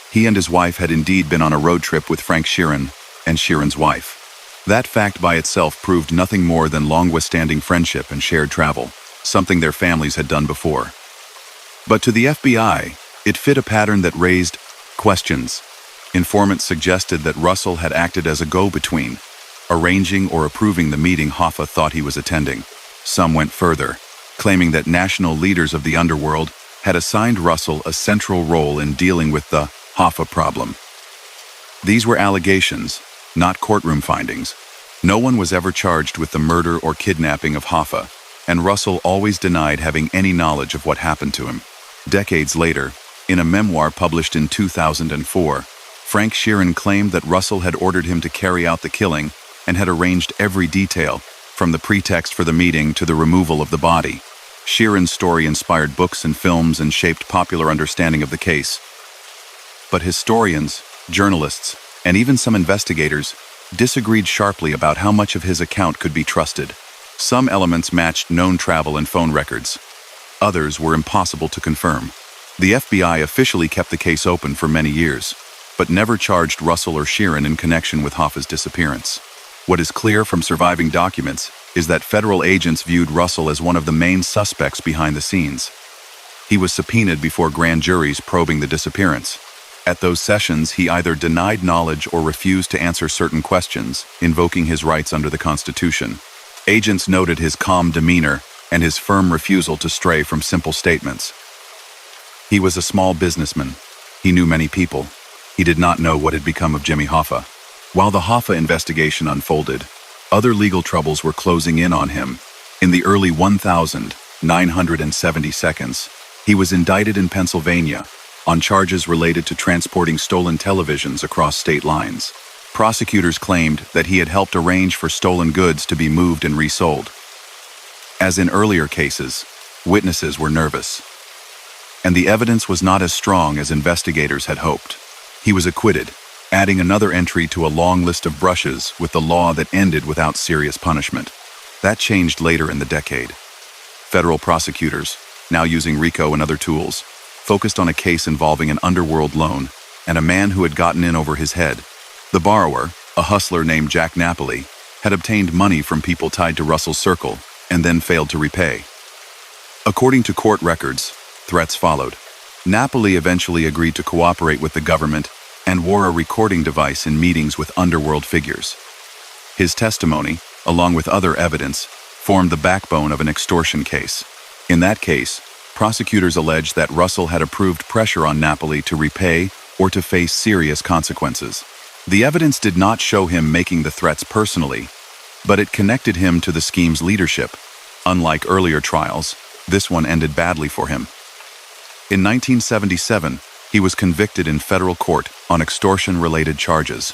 He and his wife had indeed been on a road trip with Frank Sheeran and Sheeran's wife. That fact by itself proved nothing more than long-withstanding friendship and shared travel, something their families had done before. But to the FBI, it fit a pattern that raised questions. Informants suggested that Russell had acted as a go-between, arranging or approving the meeting Hoffa thought he was attending. Some went further, claiming that national leaders of the underworld had assigned Russell a central role in dealing with the Hoffa problem. These were allegations, not courtroom findings. No one was ever charged with the murder or kidnapping of Hoffa, and Russell always denied having any knowledge of what happened to him. Decades later, in a memoir published in 2004, Frank Sheeran claimed that Russell had ordered him to carry out the killing and had arranged every detail, from the pretext for the meeting to the removal of the body. Sheeran's story inspired books and films and shaped popular understanding of the case. But historians, journalists, and even some investigators disagreed sharply about how much of his account could be trusted. Some elements matched known travel and phone records. Others were impossible to confirm. The FBI officially kept the case open for many years, but never charged Russell or Sheeran in connection with Hoffa's disappearance. What is clear from surviving documents is that federal agents viewed Russell as one of the main suspects behind the scenes. He was subpoenaed before grand juries probing the disappearance. At those sessions, he either denied knowledge or refused to answer certain questions, invoking his rights under the Constitution. Agents noted his calm demeanor and his firm refusal to stray from simple statements. He was a small businessman. He knew many people. He did not know what had become of Jimmy Hoffa. While the Hoffa investigation unfolded, other legal troubles were closing in on him. In the early 1970 seconds, he was indicted in Pennsylvania on charges related to transporting stolen televisions across state lines. Prosecutors claimed that he had helped arrange for stolen goods to be moved and resold. As in earlier cases, witnesses were nervous, and the evidence was not as strong as investigators had hoped. He was acquitted, adding another entry to a long list of brushes with the law that ended without serious punishment. That changed later in the decade. Federal prosecutors, now using RICO and other tools, focused on a case involving an underworld loan and a man who had gotten in over his head. The borrower, a hustler named Jack Napoli, had obtained money from people tied to Russell's circle and then failed to repay. According to court records, threats followed. Napoli eventually agreed to cooperate with the government and wore a recording device in meetings with underworld figures. His testimony, along with other evidence, formed the backbone of an extortion case. In that case, prosecutors alleged that Russell had approved pressure on Napoli to repay or to face serious consequences. The evidence did not show him making the threats personally, but it connected him to the scheme's leadership. Unlike earlier trials, this one ended badly for him. In 1977, he was convicted in federal court on extortion-related charges.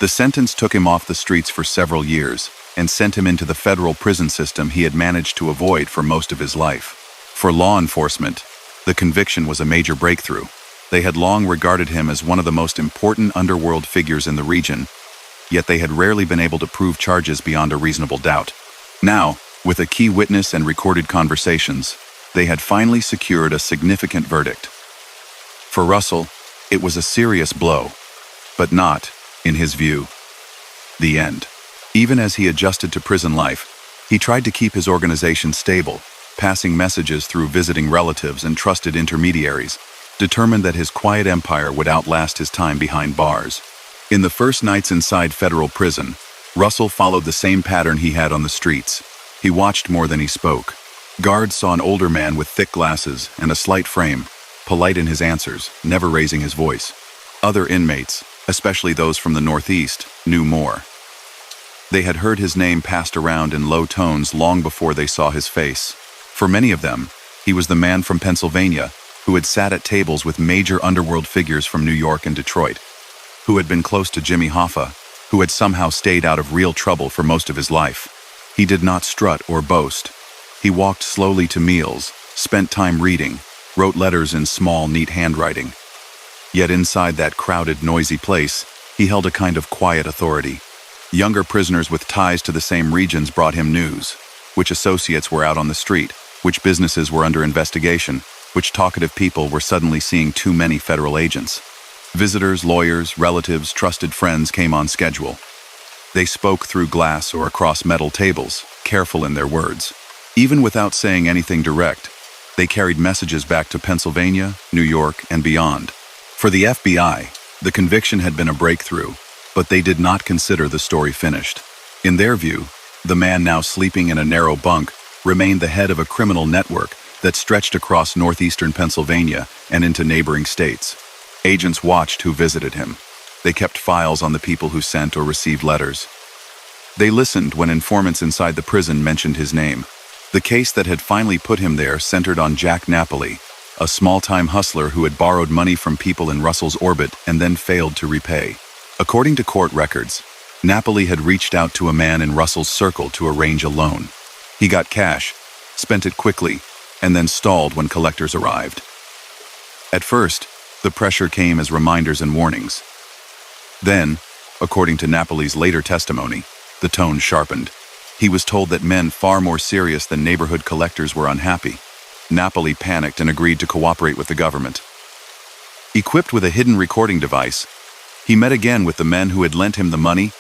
The sentence took him off the streets for several years and sent him into the federal prison system he had managed to avoid for most of his life. For law enforcement, the conviction was a major breakthrough. They had long regarded him as one of the most important underworld figures in the region, yet they had rarely been able to prove charges beyond a reasonable doubt. Now, with a key witness and recorded conversations, they had finally secured a significant verdict. For Russell, it was a serious blow, but not, in his view, the end. Even as he adjusted to prison life, he tried to keep his organization stable, passing messages through visiting relatives and trusted intermediaries, determined that his quiet empire would outlast his time behind bars. In the first nights inside federal prison, Russell followed the same pattern he had on the streets. He watched more than he spoke. Guards saw an older man with thick glasses and a slight frame, polite in his answers, never raising his voice. Other inmates, especially those from the Northeast, knew more. They had heard his name passed around in low tones long before they saw his face. For many of them, he was the man from Pennsylvania who had sat at tables with major underworld figures from New York and Detroit, who had been close to Jimmy Hoffa, who had somehow stayed out of real trouble for most of his life. He did not strut or boast. He walked slowly to meals, spent time reading, wrote letters in small, neat handwriting. Yet inside that crowded, noisy place, he held a kind of quiet authority. Younger prisoners with ties to the same regions brought him news. Which associates were out on the street, which businesses were under investigation, which talkative people were suddenly seeing too many federal agents. Visitors, lawyers, relatives, trusted friends came on schedule. They spoke through glass or across metal tables, careful in their words. Even without saying anything direct, they carried messages back to Pennsylvania, New York, and beyond. For the FBI, the conviction had been a breakthrough, but they did not consider the story finished. In their view, the man now sleeping in a narrow bunk remained the head of a criminal network that stretched across northeastern Pennsylvania and into neighboring states. Agents watched who visited him. They kept files on the people who sent or received letters. They listened when informants inside the prison mentioned his name. The case that had finally put him there centered on Jack Napoli, a small-time hustler who had borrowed money from people in Russell's orbit and then failed to repay. According to court records, Napoli had reached out to a man in Russell's circle to arrange a loan. He got cash, spent it quickly, and then stalled when collectors arrived. At first, the pressure came as reminders and warnings. Then, according to Napoli's later testimony, the tone sharpened. He was told that men far more serious than neighborhood collectors were unhappy. Napoli panicked and agreed to cooperate with the government. Equipped with a hidden recording device, he met again with the men who had lent him the money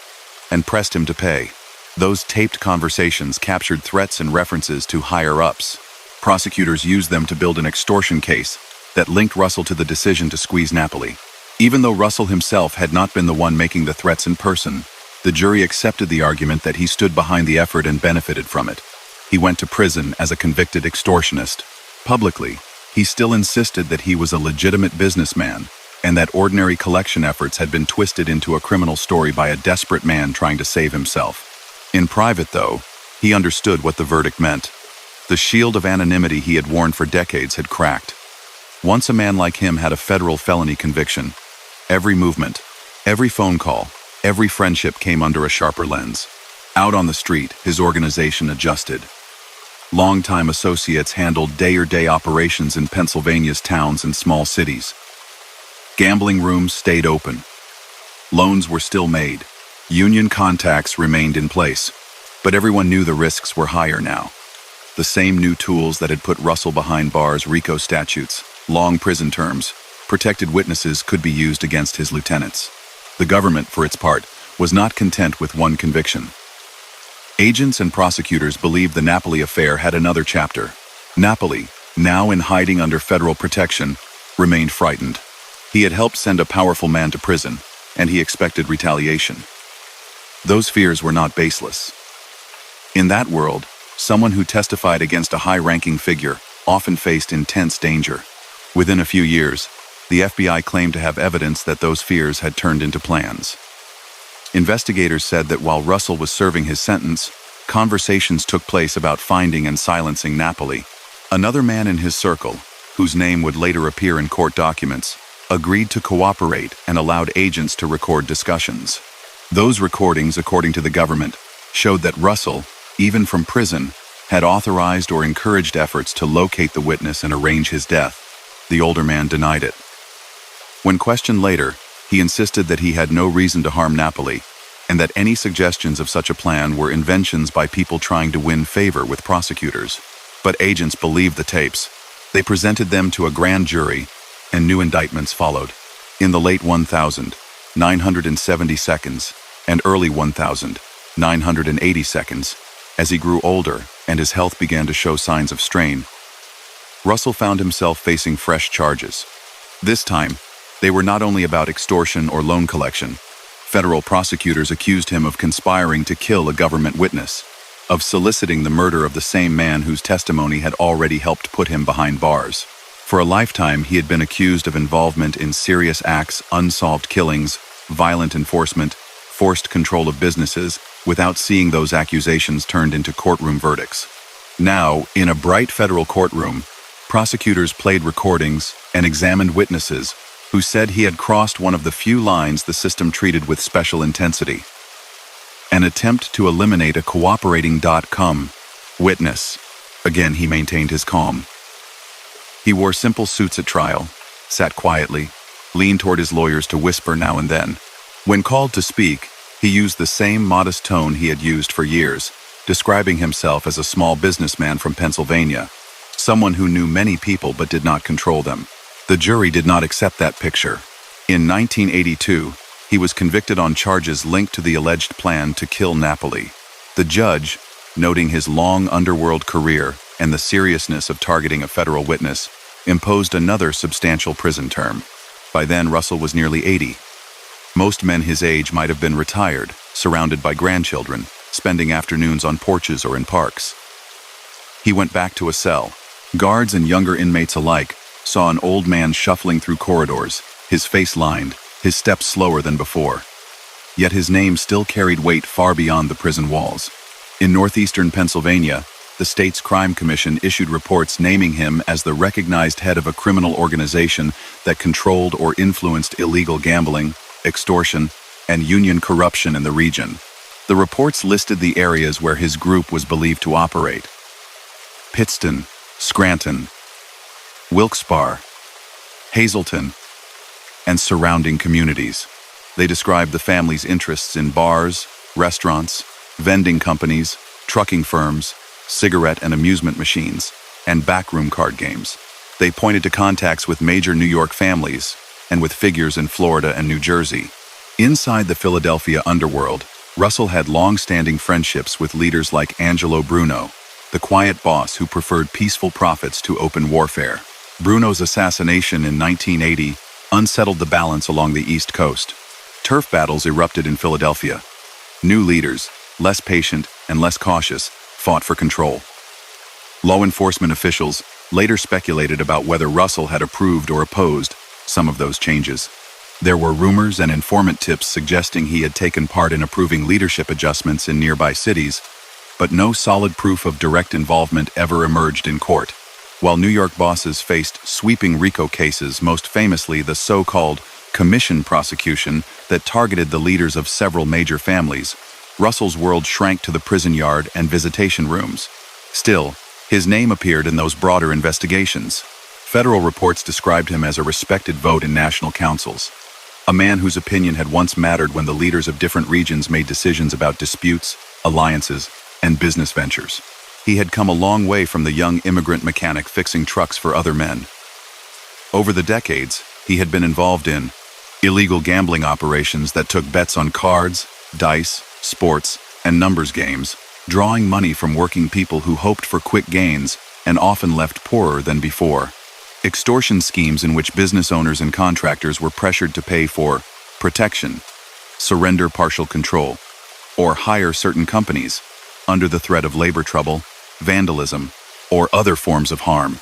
and pressed him to pay. Those taped conversations captured threats and references to higher-ups. Prosecutors used them to build an extortion case that linked Russell to the decision to squeeze Napoli. Even though Russell himself had not been the one making the threats in person, the jury accepted the argument that he stood behind the effort and benefited from it. He went to prison as a convicted extortionist. Publicly, he still insisted that he was a legitimate businessman and that ordinary collection efforts had been twisted into a criminal story by a desperate man trying to save himself. In private, though, he understood what the verdict meant. The shield of anonymity he had worn for decades had cracked. Once a man like him had a federal felony conviction, every movement, every phone call, every friendship came under a sharper lens. Out on the street, his organization adjusted. Longtime associates handled day-to-day operations in Pennsylvania's towns and small cities. Gambling rooms stayed open. Loans were still made. Union contacts remained in place. But everyone knew the risks were higher now. The same new tools that had put Russell behind bars, RICO statutes, long prison terms, protected witnesses could be used against his lieutenants. The government, for its part, was not content with one conviction. Agents and prosecutors believed the Napoli affair had another chapter. Napoli, now in hiding under federal protection, remained frightened. He had helped send a powerful man to prison, and he expected retaliation. Those fears were not baseless. In that world, someone who testified against a high-ranking figure often faced intense danger. Within a few years, the FBI claimed to have evidence that those fears had turned into plans. Investigators said that while Russell was serving his sentence, conversations took place about finding and silencing Napoli. Another man in his circle, whose name would later appear in court documents, agreed to cooperate and allowed agents to record discussions. Those recordings, according to the government, showed that Russell, even from prison, had authorized or encouraged efforts to locate the witness and arrange his death. The older man denied it. When questioned later, he insisted that he had no reason to harm Napoli, and that any suggestions of such a plan were inventions by people trying to win favor with prosecutors. But agents believed the tapes. They presented them to a grand jury, and new indictments followed. In the late 1970s and early 1980s, as he grew older and his health began to show signs of strain, Russell found himself facing fresh charges. This time, they were not only about extortion or loan collection. Federal prosecutors accused him of conspiring to kill a government witness, of soliciting the murder of the same man whose testimony had already helped put him behind bars. For a lifetime, he had been accused of involvement in serious acts, unsolved killings, violent enforcement, forced control of businesses, without seeing those accusations turned into courtroom verdicts. Now, in a bright federal courtroom, prosecutors played recordings and examined witnesses who said he had crossed one of the few lines the system treated with special intensity. An attempt to eliminate a cooperating witness. Again, he maintained his calm. He wore simple suits at trial, sat quietly, leaned toward his lawyers to whisper now and then. When called to speak, he used the same modest tone he had used for years, describing himself as a small businessman from Pennsylvania, someone who knew many people but did not control them. The jury did not accept that picture. In 1982, he was convicted on charges linked to the alleged plan to kill Napoli. The judge, noting his long Underworld career and the seriousness of targeting a federal witness, imposed another substantial prison term. By then, Russell was nearly 80. Most men his age might have been retired, surrounded by grandchildren, spending afternoons on porches or in parks. He went back to a cell. Guards and younger inmates alike saw an old man shuffling through corridors, his face lined, his steps slower than before. Yet his name still carried weight far beyond the prison walls. In northeastern Pennsylvania, the state's crime commission issued reports naming him as the recognized head of a criminal organization that controlled or influenced illegal gambling, extortion, and union corruption in the region. The reports listed the areas where his group was believed to operate: Pittston, Scranton, Wilkes-Barre, Hazleton, and surrounding communities. They described the family's interests in bars, restaurants, vending companies, trucking firms, cigarette and amusement machines, and backroom card games. They pointed to contacts with major New York families and with figures in Florida and New Jersey. Inside the Philadelphia underworld, Russell had long-standing friendships with leaders like Angelo Bruno, the quiet boss who preferred peaceful profits to open warfare. Bruno's assassination in 1980 unsettled the balance along the East Coast. Turf battles erupted in Philadelphia. New leaders, less patient and less cautious, fought for control. Law enforcement officials later speculated about whether Russell had approved or opposed some of those changes. There were rumors and informant tips suggesting he had taken part in approving leadership adjustments in nearby cities, but no solid proof of direct involvement ever emerged in court. While New York bosses faced sweeping RICO cases, most famously the so-called commission prosecution that targeted the leaders of several major families, Russell's world shrank to the prison yard and visitation rooms. Still, his name appeared in those broader investigations. Federal reports described him as a respected vote in national councils, a man whose opinion had once mattered when the leaders of different regions made decisions about disputes, alliances, and business ventures. He had come a long way from the young immigrant mechanic fixing trucks for other men. Over the decades, he had been involved in illegal gambling operations that took bets on cards, dice, sports, and numbers games, drawing money from working people who hoped for quick gains and often left poorer than before. Extortion schemes in which business owners and contractors were pressured to pay for protection, surrender partial control, or hire certain companies under the threat of labor trouble, vandalism, or other forms of harm.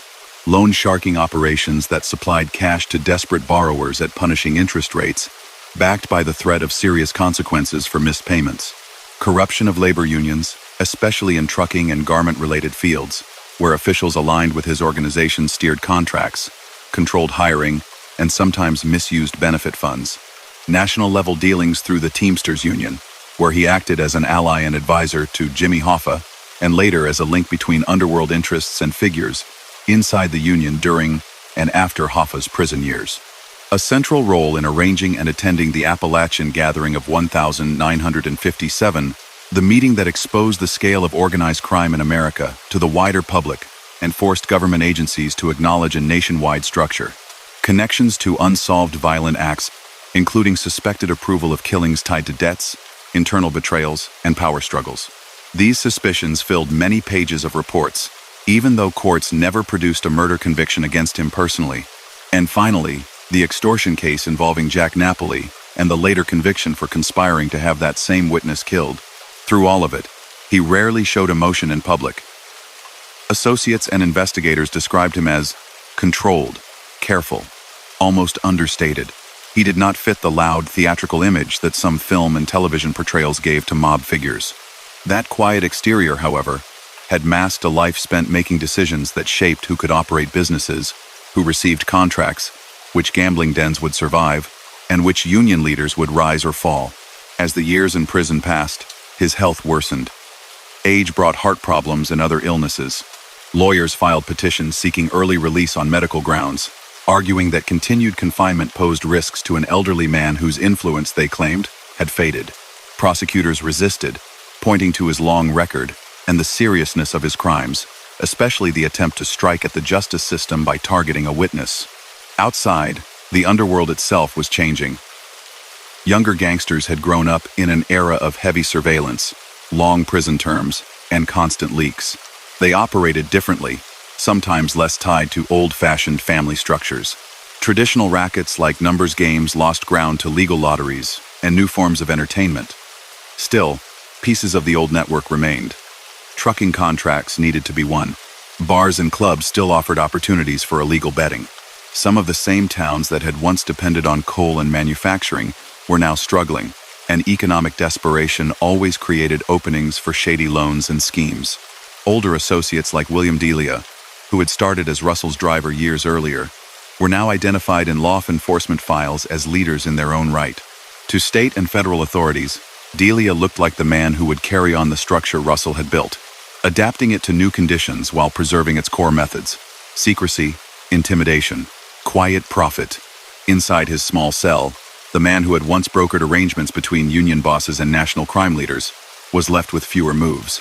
Loan sharking operations that supplied cash to desperate borrowers at punishing interest rates, backed by the threat of serious consequences for missed payments. Corruption of labor unions, especially in trucking and garment-related fields, where officials aligned with his organization steered contracts, controlled hiring, and sometimes misused benefit funds. National-level dealings through the Teamsters Union, where he acted as an ally and advisor to Jimmy Hoffa, and later as a link between underworld interests and figures inside the union during and after Hoffa's prison years. A central role in arranging and attending the Appalachian Gathering of 1957, the meeting that exposed the scale of organized crime in America to the wider public and forced government agencies to acknowledge a nationwide structure. Connections to unsolved violent acts, including suspected approval of killings tied to debts, internal betrayals, and power struggles. These suspicions filled many pages of reports, even though courts never produced a murder conviction against him personally. And finally, the extortion case involving Jack Napoli and the later conviction for conspiring to have that same witness killed. Through all of it, he rarely showed emotion in public. Associates and investigators described him as controlled, careful, almost understated. He did not fit the loud, theatrical image that some film and television portrayals gave to mob figures. That quiet exterior, however, had masked a life spent making decisions that shaped who could operate businesses, who received contracts, which gambling dens would survive, and which union leaders would rise or fall. As the years in prison passed, his health worsened. Age brought heart problems and other illnesses. Lawyers filed petitions seeking early release on medical grounds, arguing that continued confinement posed risks to an elderly man whose influence, they claimed, had faded. Prosecutors resisted, pointing to his long record and the seriousness of his crimes, especially the attempt to strike at the justice system by targeting a witness. Outside, the underworld itself was changing. Younger gangsters had grown up in an era of heavy surveillance, long prison terms, and constant leaks. They operated differently, sometimes less tied to old-fashioned family structures. Traditional rackets like numbers games lost ground to legal lotteries and new forms of entertainment. Still, pieces of the old network remained. Trucking contracts needed to be won. Bars and clubs still offered opportunities for illegal betting. Some of the same towns that had once depended on coal and manufacturing were now struggling, and economic desperation always created openings for shady loans and schemes. Older associates like William Delia, who had started as Russell's driver years earlier, were now identified in law enforcement files as leaders in their own right. To state and federal authorities, Delia looked like the man who would carry on the structure Russell had built, adapting it to new conditions while preserving its core methods: secrecy, intimidation, quiet profit. Inside his small cell, the man who had once brokered arrangements between union bosses and national crime leaders was left with fewer moves.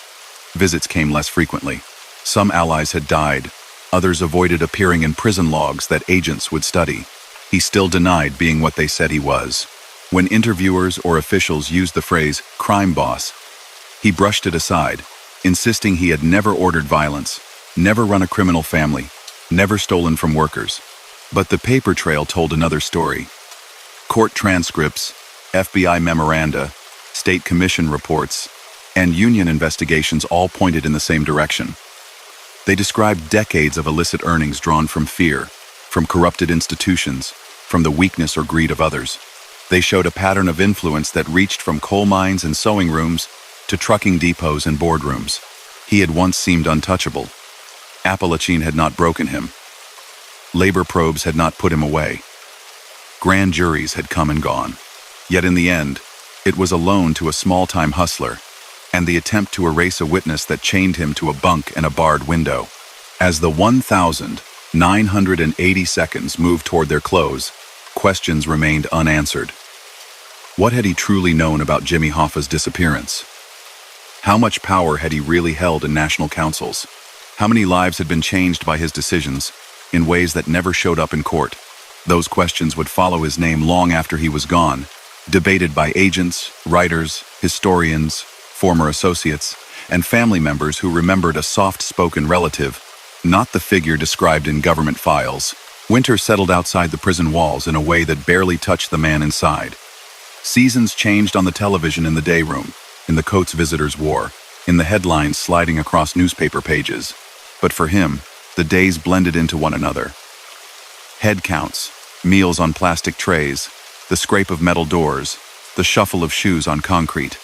Visits came less frequently. Some allies had died, others avoided appearing in prison logs that agents would study. He still denied being what they said he was. When interviewers or officials used the phrase crime boss, he brushed it aside, insisting he had never ordered violence, never run a criminal family, never stolen from workers. But the paper trail told another story. Court transcripts, FBI memoranda, state commission reports, and union investigations all pointed in the same direction. They described decades of illicit earnings drawn from fear, from corrupted institutions, from the weakness or greed of others. They showed a pattern of influence that reached from coal mines and sewing rooms to trucking depots and boardrooms. He had once seemed untouchable. Appalachian had not broken him. Labor probes had not put him away. Grand juries had come and gone. Yet in the end, it was a loan to a small-time hustler, and the attempt to erase a witness that chained him to a bunk and a barred window. As the 1,980 seconds moved toward their close, questions remained unanswered. What had he truly known about Jimmy Hoffa's disappearance? How much power had he really held in national councils? How many lives had been changed by his decisions, in ways that never showed up in court. Those questions would follow his name long after he was gone, debated by agents, writers, historians, former associates, and family members who remembered a soft-spoken relative, not the figure described in government files. Winter settled outside the prison walls in a way that barely touched the man inside. Seasons changed on the television in the day room, in the coats visitors wore, in the headlines sliding across newspaper pages. But for him, the days blended into one another. Head counts, meals on plastic trays, the scrape of metal doors, the shuffle of shoes on concrete.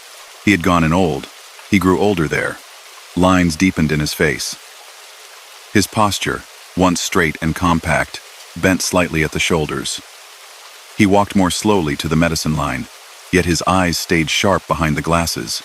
He had gone in old. He grew older there. Lines deepened in his face. His posture, once straight and compact, bent slightly at the shoulders. He walked more slowly to the medicine line, yet his eyes stayed sharp behind the glasses.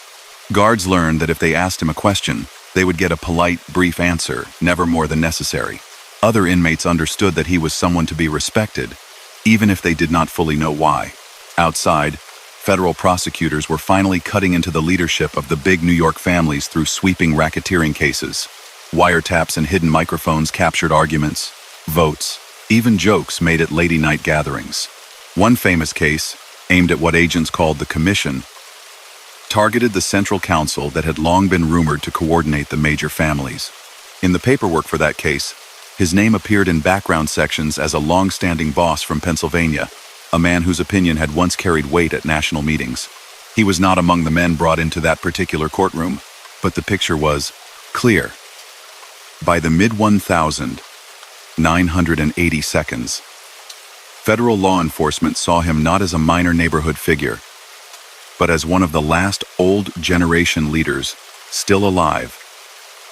Guards learned that if they asked him a question, they would get a polite, brief answer, never more than necessary. Other inmates understood that he was someone to be respected, even if they did not fully know why. Outside, federal prosecutors were finally cutting into the leadership of the big New York families through sweeping racketeering cases. Wiretaps and hidden microphones captured arguments, votes, even jokes made at late-night gatherings. One famous case, aimed at what agents called the Commission, targeted the Central Council that had long been rumored to coordinate the major families. In the paperwork for that case, his name appeared in background sections as a long-standing boss from Pennsylvania, a man whose opinion had once carried weight at national meetings. He was not among the men brought into that particular courtroom, but the picture was clear. By the mid-1980s, federal law enforcement saw him not as a minor neighborhood figure, but as one of the last old generation leaders still alive,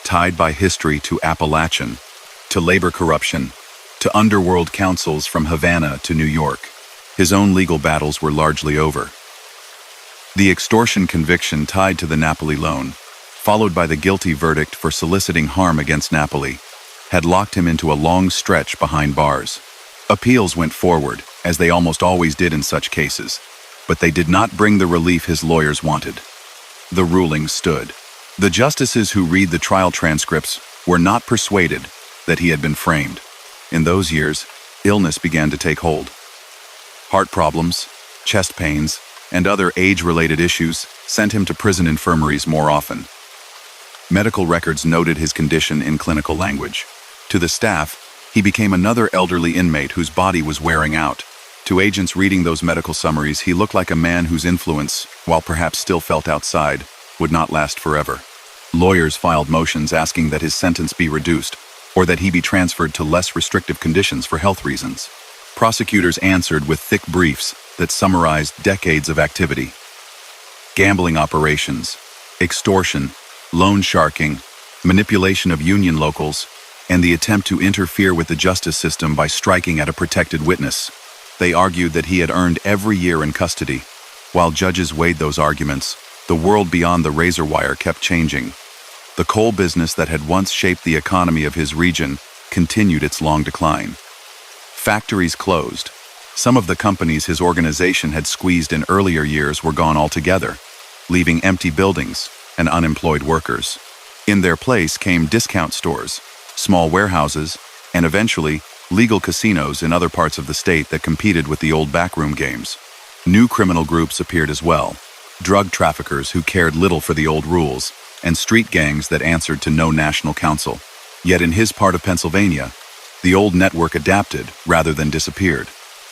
tied by history to Appalachian, to labor corruption, to underworld councils from Havana to New York. His own legal battles were largely over. The extortion conviction tied to the Napoli loan, followed by the guilty verdict for soliciting harm against Napoli, had locked him into a long stretch behind bars. Appeals went forward, as they almost always did in such cases, but they did not bring the relief his lawyers wanted. The ruling stood. The justices who read the trial transcripts were not persuaded that he had been framed. In those years, illness began to take hold. Heart problems, chest pains, and other age-related issues sent him to prison infirmaries more often. Medical records noted his condition in clinical language. To the staff, he became another elderly inmate whose body was wearing out. To agents reading those medical summaries, he looked like a man whose influence, while perhaps still felt outside, would not last forever. Lawyers filed motions asking that his sentence be reduced, or that he be transferred to less restrictive conditions for health reasons. Prosecutors answered with thick briefs that summarized decades of activity. Gambling operations, extortion, loan sharking, manipulation of union locals, and the attempt to interfere with the justice system by striking at a protected witness. They argued that he had earned every year in custody. While judges weighed those arguments, the world beyond the razor wire kept changing. The coal business that had once shaped the economy of his region continued its long decline. Factories closed. Some of the companies his organization had squeezed in earlier years were gone altogether, leaving empty buildings and unemployed workers. In their place came discount stores, small warehouses, and eventually, legal casinos in other parts of the state that competed with the old backroom games. New criminal groups appeared as well, drug traffickers who cared little for the old rules, and street gangs that answered to no national council. Yet in his part of Pennsylvania, the old network adapted rather than disappeared.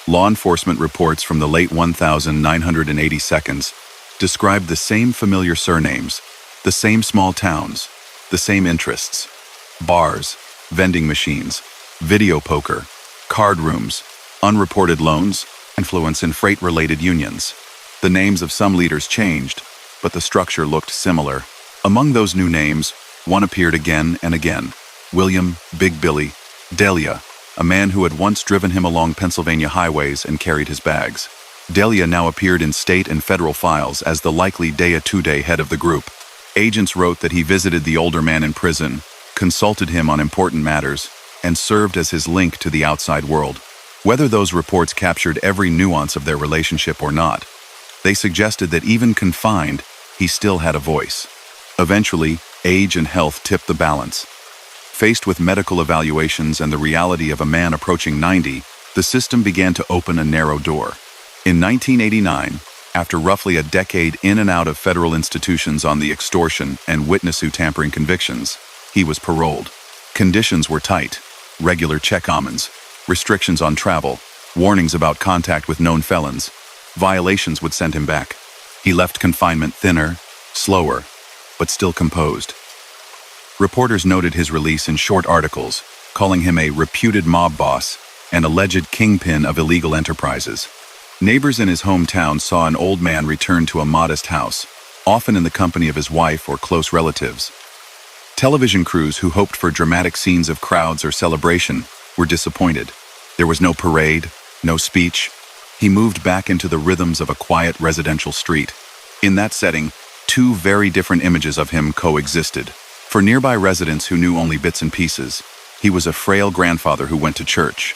Law enforcement reports from the late 1980s described the same familiar surnames, the same small towns, the same interests: bars, vending machines, video poker, card rooms, unreported loans, influence in freight-related unions. The names of some leaders changed, but the structure looked similar. Among those new names, one appeared again and again: William Big Billy Delia, a man who had once driven him along Pennsylvania highways and carried his bags. Delia now appeared in state and federal files as the likely day-to-day head of the group. Agents wrote that he visited the older man in prison, consulted him on important matters, and served as his link to the outside world. Whether those reports captured every nuance of their relationship or not, they suggested that even confined, he still had a voice. Eventually, age and health tipped the balance. Faced with medical evaluations and the reality of a man approaching 90, the system began to open a narrow door. In 1989, after roughly a decade in and out of federal institutions on the extortion and witness tampering convictions, he was paroled. Conditions were tight: regular check-commons, restrictions on travel, warnings about contact with known felons. Violations would send him back. He left confinement thinner, slower, but still composed. Reporters noted his release in short articles, calling him a reputed mob boss and alleged kingpin of illegal enterprises. Neighbors in his hometown saw an old man return to a modest house, often in the company of his wife or close relatives. Television crews who hoped for dramatic scenes of crowds or celebration were disappointed. There was no parade, no speech. He moved back into the rhythms of a quiet residential street. In that setting, two very different images of him coexisted. For nearby residents who knew only bits and pieces, he was a frail grandfather who went to church,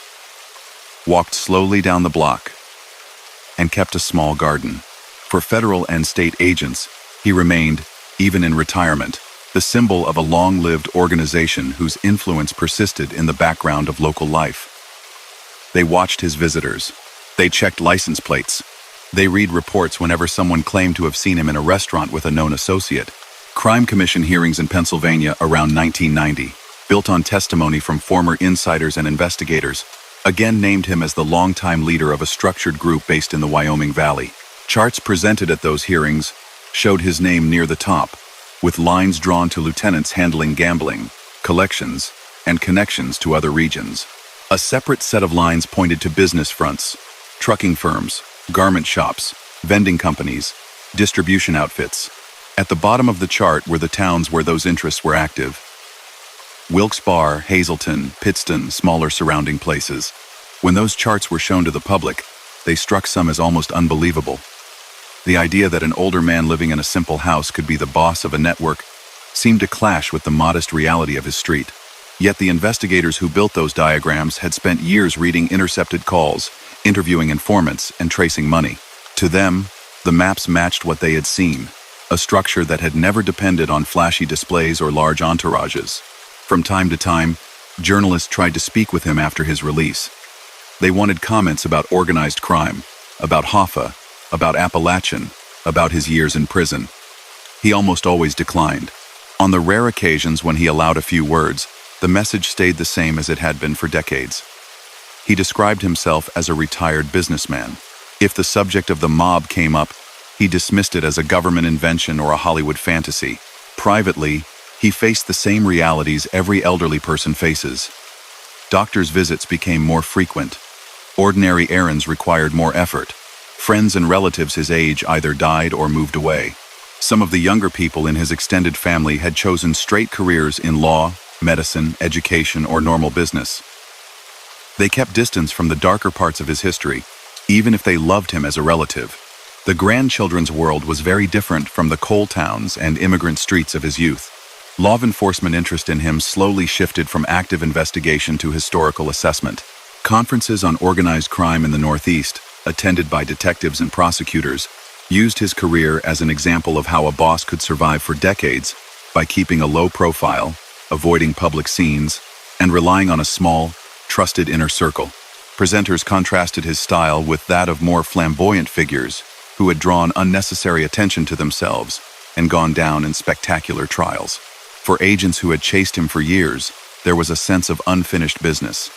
walked slowly down the block, and kept a small garden. For federal and state agents, he remained, even in retirement, the symbol of a long-lived organization whose influence persisted in the background of local life. They watched his visitors. They checked license plates. They read reports whenever someone claimed to have seen him in a restaurant with a known associate. Crime Commission hearings in Pennsylvania around 1990, built on testimony from former insiders and investigators, again named him as the longtime leader of a structured group based in the Wyoming Valley. Charts presented at those hearings showed his name near the top, with lines drawn to lieutenants handling gambling, collections, and connections to other regions. A separate set of lines pointed to business fronts, trucking firms, garment shops, vending companies, distribution outfits. At the bottom of the chart were the towns where those interests were active: Wilkes-Barre, Hazleton, Pittston, smaller surrounding places. When those charts were shown to the public, they struck some as almost unbelievable. The idea that an older man living in a simple house could be the boss of a network seemed to clash with the modest reality of his street. Yet the investigators who built those diagrams had spent years reading intercepted calls, interviewing informants, and tracing money. To them, the maps matched what they had seen: a structure that had never depended on flashy displays or large entourages. From time to time, journalists tried to speak with him after his release. They wanted comments about organized crime, about Hoffa, about Appalachian, about his years in prison. He almost always declined. On the rare occasions when he allowed a few words, the message stayed the same as it had been for decades. He described himself as a retired businessman. If the subject of the mob came up, he dismissed it as a government invention or a Hollywood fantasy. Privately, he faced the same realities every elderly person faces. Doctors' visits became more frequent. Ordinary errands required more effort. Friends and relatives his age either died or moved away. Some of the younger people in his extended family had chosen straight careers in law, medicine, education, or normal business. They kept distance from the darker parts of his history, even if they loved him as a relative. The grandchildren's world was very different from the coal towns and immigrant streets of his youth. Law enforcement interest in him slowly shifted from active investigation to historical assessment. Conferences on organized crime in the Northeast, attended by detectives and prosecutors, used his career as an example of how a boss could survive for decades by keeping a low profile, avoiding public scenes, and relying on a small, trusted inner circle. Presenters contrasted his style with that of more flamboyant figures who had drawn unnecessary attention to themselves and gone down in spectacular trials. For agents who had chased him for years, there was a sense of unfinished business.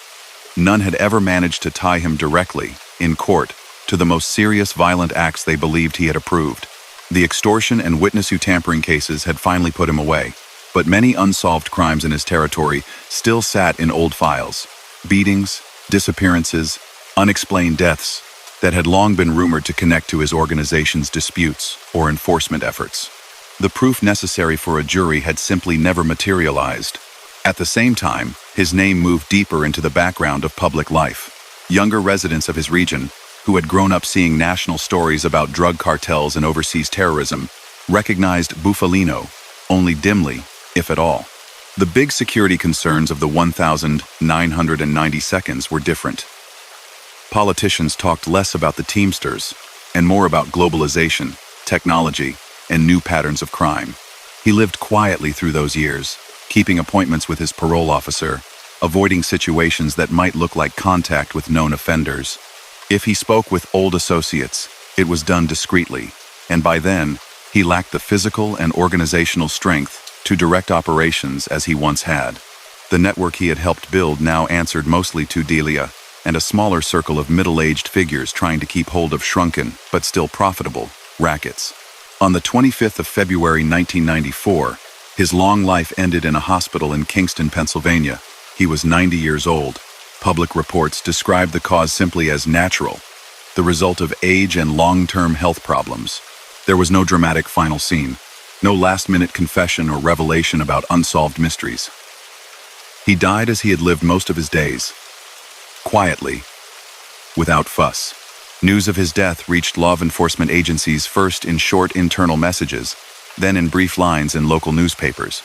None had ever managed to tie him directly, in court, to the most serious violent acts they believed he had approved. The extortion and witness tampering cases had finally put him away, but many unsolved crimes in his territory still sat in old files. Beatings, disappearances, unexplained deaths that had long been rumored to connect to his organization's disputes or enforcement efforts. The proof necessary for a jury had simply never materialized. At the same time, his name moved deeper into the background of public life. Younger residents of his region, who had grown up seeing national stories about drug cartels and overseas terrorism, recognized Bufalino only dimly, if at all. The big security concerns of the 1,990 seconds were different. Politicians talked less about the Teamsters and more about globalization, technology, and new patterns of crime. He lived quietly through those years, keeping appointments with his parole officer, avoiding situations that might look like contact with known offenders. If he spoke with old associates, it was done discreetly, and by then, he lacked the physical and organizational strength to direct operations as he once had. The network he had helped build now answered mostly to Delia and a smaller circle of middle-aged figures trying to keep hold of shrunken, but still profitable, rackets. On the 25th of February 1994, his long life ended in a hospital in Kingston, Pennsylvania. He was 90 years old. Public reports described the cause simply as natural, the result of age and long-term health problems. There was no dramatic final scene, no last-minute confession or revelation about unsolved mysteries. He died as he had lived most of his days, quietly, without fuss. News of his death reached law enforcement agencies first in short internal messages, then in brief lines in local newspapers.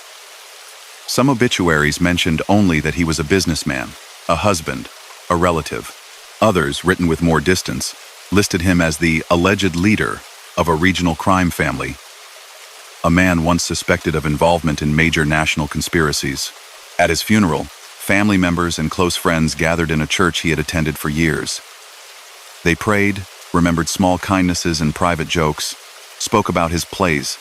Some obituaries mentioned only that he was a businessman, a husband, a relative. Others, written with more distance, listed him as the alleged leader of a regional crime family, a man once suspected of involvement in major national conspiracies. At his funeral, family members and close friends gathered in a church he had attended for years. They prayed, remembered small kindnesses and private jokes, spoke about his plays,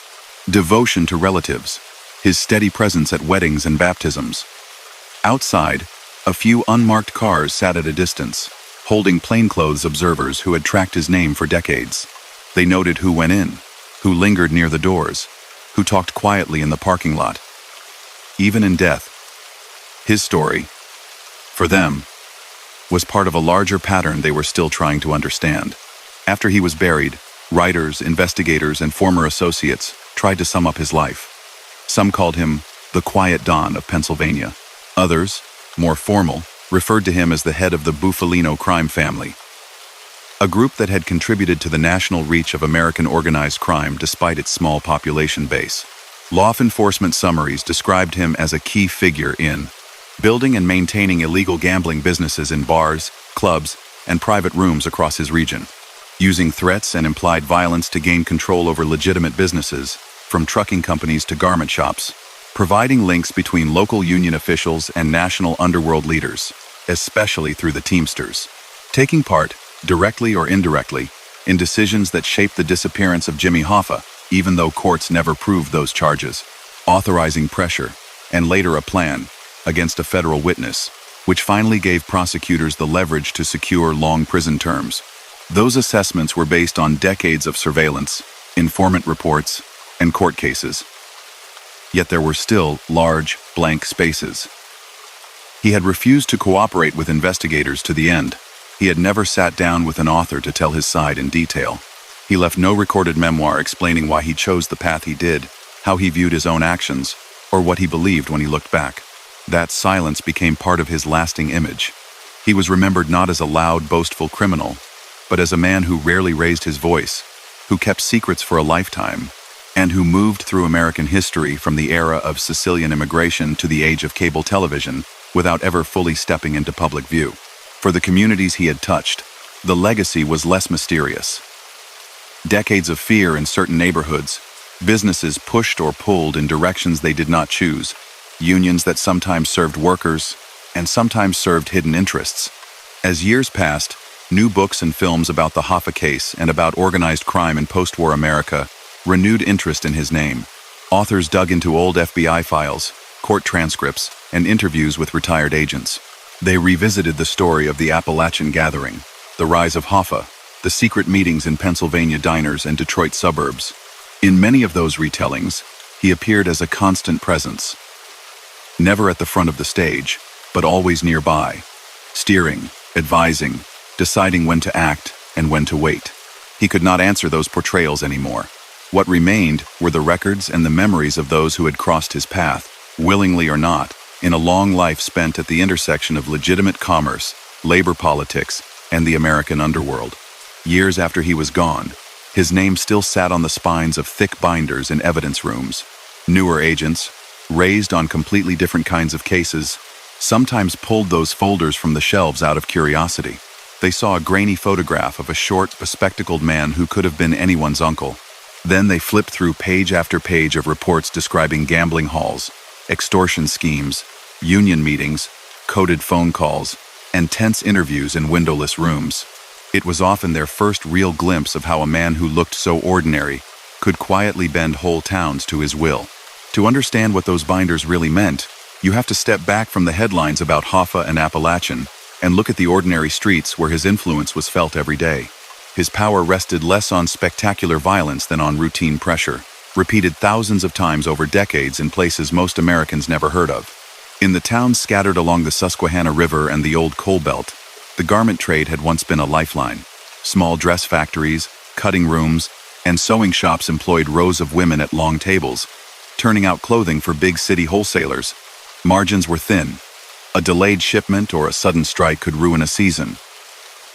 devotion to relatives, his steady presence at weddings and baptisms. Outside, a few unmarked cars sat at a distance, holding plainclothes observers who had tracked his name for decades. They noted who went in, who lingered near the doors, who talked quietly in the parking lot. Even in death, his story, for them, was part of a larger pattern they were still trying to understand. After he was buried, writers, investigators, and former associates tried to sum up his life. Some called him the Quiet Don of Pennsylvania. Others, more formal, referred to him as the head of the Bufalino crime family, a group that had contributed to the national reach of American organized crime despite its small population base. Law enforcement summaries described him as a key figure in building and maintaining illegal gambling businesses in bars, clubs, and private rooms across his region, using threats and implied violence to gain control over legitimate businesses, from trucking companies to garment shops, providing links between local union officials and national underworld leaders, especially through the Teamsters, taking part, directly or indirectly, in decisions that shaped the disappearance of Jimmy Hoffa, even though courts never proved those charges, authorizing pressure, and later a plan, against a federal witness, which finally gave prosecutors the leverage to secure long prison terms. Those assessments were based on decades of surveillance, informant reports, and court cases. Yet there were still large, blank spaces. He had refused to cooperate with investigators to the end. He had never sat down with an author to tell his side in detail. He left no recorded memoir explaining why he chose the path he did, how he viewed his own actions, or what he believed when he looked back. That silence became part of his lasting image. He was remembered not as a loud, boastful criminal, but as a man who rarely raised his voice, who kept secrets for a lifetime, and who moved through American history from the era of Sicilian immigration to the age of cable television without ever fully stepping into public view. For the communities he had touched, the legacy was less mysterious. Decades of fear in certain neighborhoods, businesses pushed or pulled in directions they did not choose, unions that sometimes served workers and sometimes served hidden interests. As years passed, new books and films about the Hoffa case and about organized crime in post-war America renewed interest in his name. Authors dug into old FBI files, court transcripts, and interviews with retired agents. They revisited the story of the Appalachian Gathering, the rise of Hoffa, the secret meetings in Pennsylvania diners and Detroit suburbs. In many of those retellings, he appeared as a constant presence, never at the front of the stage, but always nearby, steering, advising, deciding when to act and when to wait. He could not answer those portrayals anymore. What remained were the records and the memories of those who had crossed his path, willingly or not, in a long life spent at the intersection of legitimate commerce, labor politics, and the American underworld. Years after he was gone, his name still sat on the spines of thick binders in evidence rooms. Newer agents, raised on completely different kinds of cases, sometimes pulled those folders from the shelves out of curiosity. They saw a grainy photograph of a short, bespectacled man who could have been anyone's uncle. Then they flipped through page after page of reports describing gambling halls, extortion schemes, union meetings, coded phone calls, and tense interviews in windowless rooms. It was often their first real glimpse of how a man who looked so ordinary could quietly bend whole towns to his will. To understand what those binders really meant, you have to step back from the headlines about Hoffa and Appalachian and look at the ordinary streets where his influence was felt every day. His power rested less on spectacular violence than on routine pressure, repeated thousands of times over decades in places most Americans never heard of. In the towns scattered along the Susquehanna River and the old coal belt, the garment trade had once been a lifeline. Small dress factories, cutting rooms, and sewing shops employed rows of women at long tables, turning out clothing for big city wholesalers. Margins were thin. A delayed shipment or a sudden strike could ruin a season.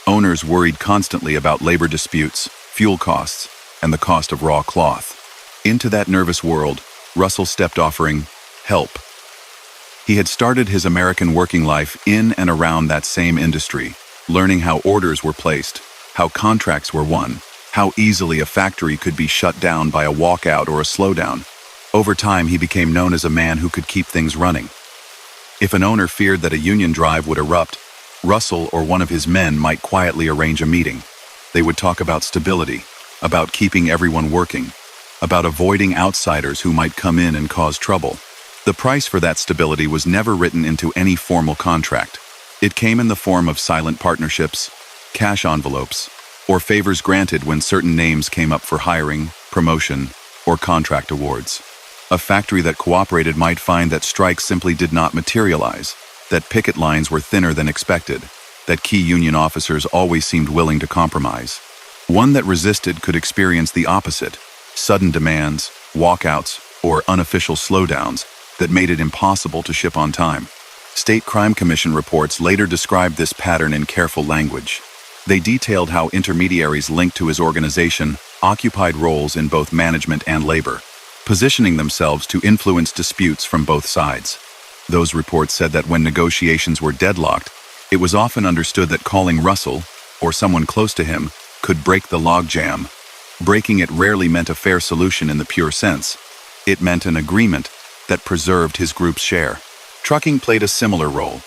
Owners worried constantly about labor disputes, fuel costs, and the cost of raw cloth. Into that nervous world, Russell stepped offering help. He had started his American working life in and around that same industry, learning how orders were placed, how contracts were won, how easily a factory could be shut down by a walkout or a slowdown. Over time, he became known as a man who could keep things running. If an owner feared that a union drive would erupt, Russell or one of his men might quietly arrange a meeting. They would talk about stability, about keeping everyone working, about avoiding outsiders who might come in and cause trouble. The price for that stability was never written into any formal contract. It came in the form of silent partnerships, cash envelopes, or favors granted when certain names came up for hiring, promotion, or contract awards. A factory that cooperated might find that strikes simply did not materialize, that picket lines were thinner than expected, that key union officers always seemed willing to compromise. One that resisted could experience the opposite: sudden demands, walkouts, or unofficial slowdowns that made it impossible to ship on time. State Crime Commission reports later described this pattern in careful language. They detailed how intermediaries linked to his organization occupied roles in both management and labor, positioning themselves to influence disputes from both sides. Those reports said that when negotiations were deadlocked, it was often understood that calling Russell, or someone close to him, could break the logjam. Breaking it rarely meant a fair solution in the pure sense. It meant an agreement that preserved his group's share. Trucking played a similar role.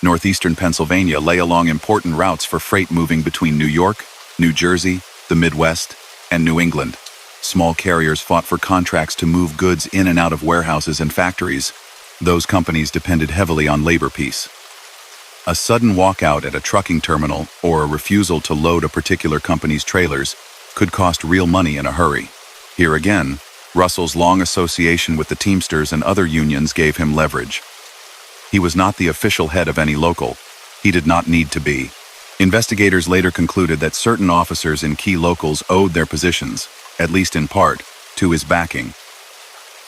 Northeastern Pennsylvania lay along important routes for freight moving between New York, New Jersey, the Midwest, and New England. Small carriers fought for contracts to move goods in and out of warehouses and factories. Those companies depended heavily on labor peace. A sudden walkout at a trucking terminal or a refusal to load a particular company's trailers could cost real money in a hurry. Here again, Russell's long association with the Teamsters and other unions gave him leverage. He was not the official head of any local. He did not need to be. Investigators later concluded that certain officers in key locals owed their positions, at least in part, to his backing.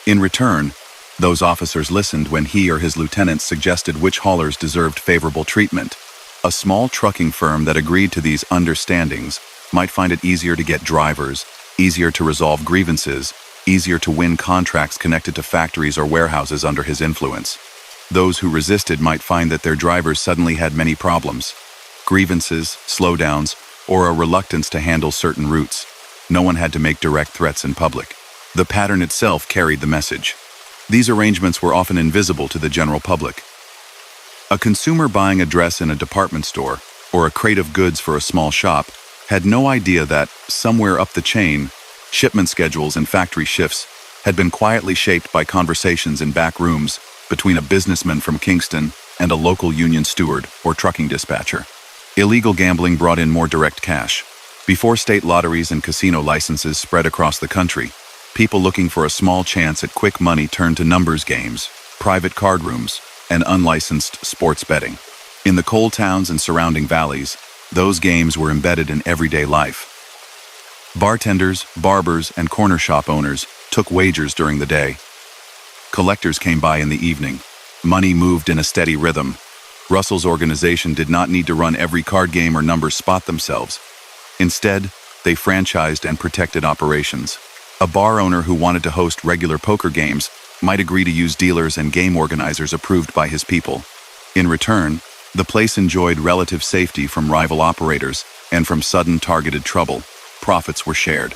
In return, those officers listened when he or his lieutenants suggested which haulers deserved favorable treatment. A small trucking firm that agreed to these understandings might find it easier to get drivers, easier to resolve grievances, easier to win contracts connected to factories or warehouses under his influence. Those who resisted might find that their drivers suddenly had many problems: grievances, slowdowns, or a reluctance to handle certain routes. No one had to make direct threats in public. The pattern itself carried the message. These arrangements were often invisible to the general public. A consumer buying a dress in a department store or a crate of goods for a small shop had no idea that, somewhere up the chain, shipment schedules and factory shifts had been quietly shaped by conversations in back rooms between a businessman from Kingston and a local union steward or trucking dispatcher. Illegal gambling brought in more direct cash. Before state lotteries and casino licenses spread across the country, people looking for a small chance at quick money turned to numbers games, private card rooms, and unlicensed sports betting. In the coal towns and surrounding valleys, those games were embedded in everyday life. Bartenders, barbers, and corner shop owners took wagers during the day. Collectors came by in the evening. Money moved in a steady rhythm. Russell's organization did not need to run every card game or number spot themselves. Instead, they franchised and protected operations. A bar owner who wanted to host regular poker games might agree to use dealers and game organizers approved by his people. In return, the place enjoyed relative safety from rival operators and from sudden targeted trouble. Profits were shared.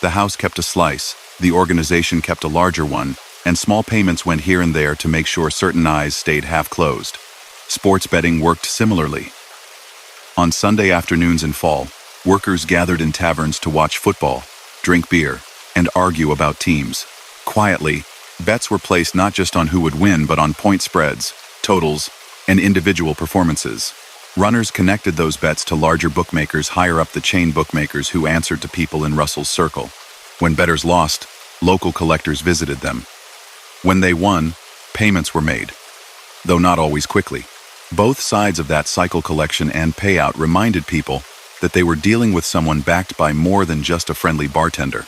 The house kept a slice, the organization kept a larger one, and small payments went here and there to make sure certain eyes stayed half-closed. Sports betting worked similarly. On Sunday afternoons in fall, workers gathered in taverns to watch football, drink beer, and argue about teams. Quietly, bets were placed not just on who would win but on point spreads, totals, and individual performances. Runners connected those bets to larger bookmakers higher up the chain, bookmakers who answered to people in Russell's circle. When bettors lost, local collectors visited them. When they won, payments were made, though not always quickly. Both sides of that cycle, collection and payout, reminded people that they were dealing with someone backed by more than just a friendly bartender.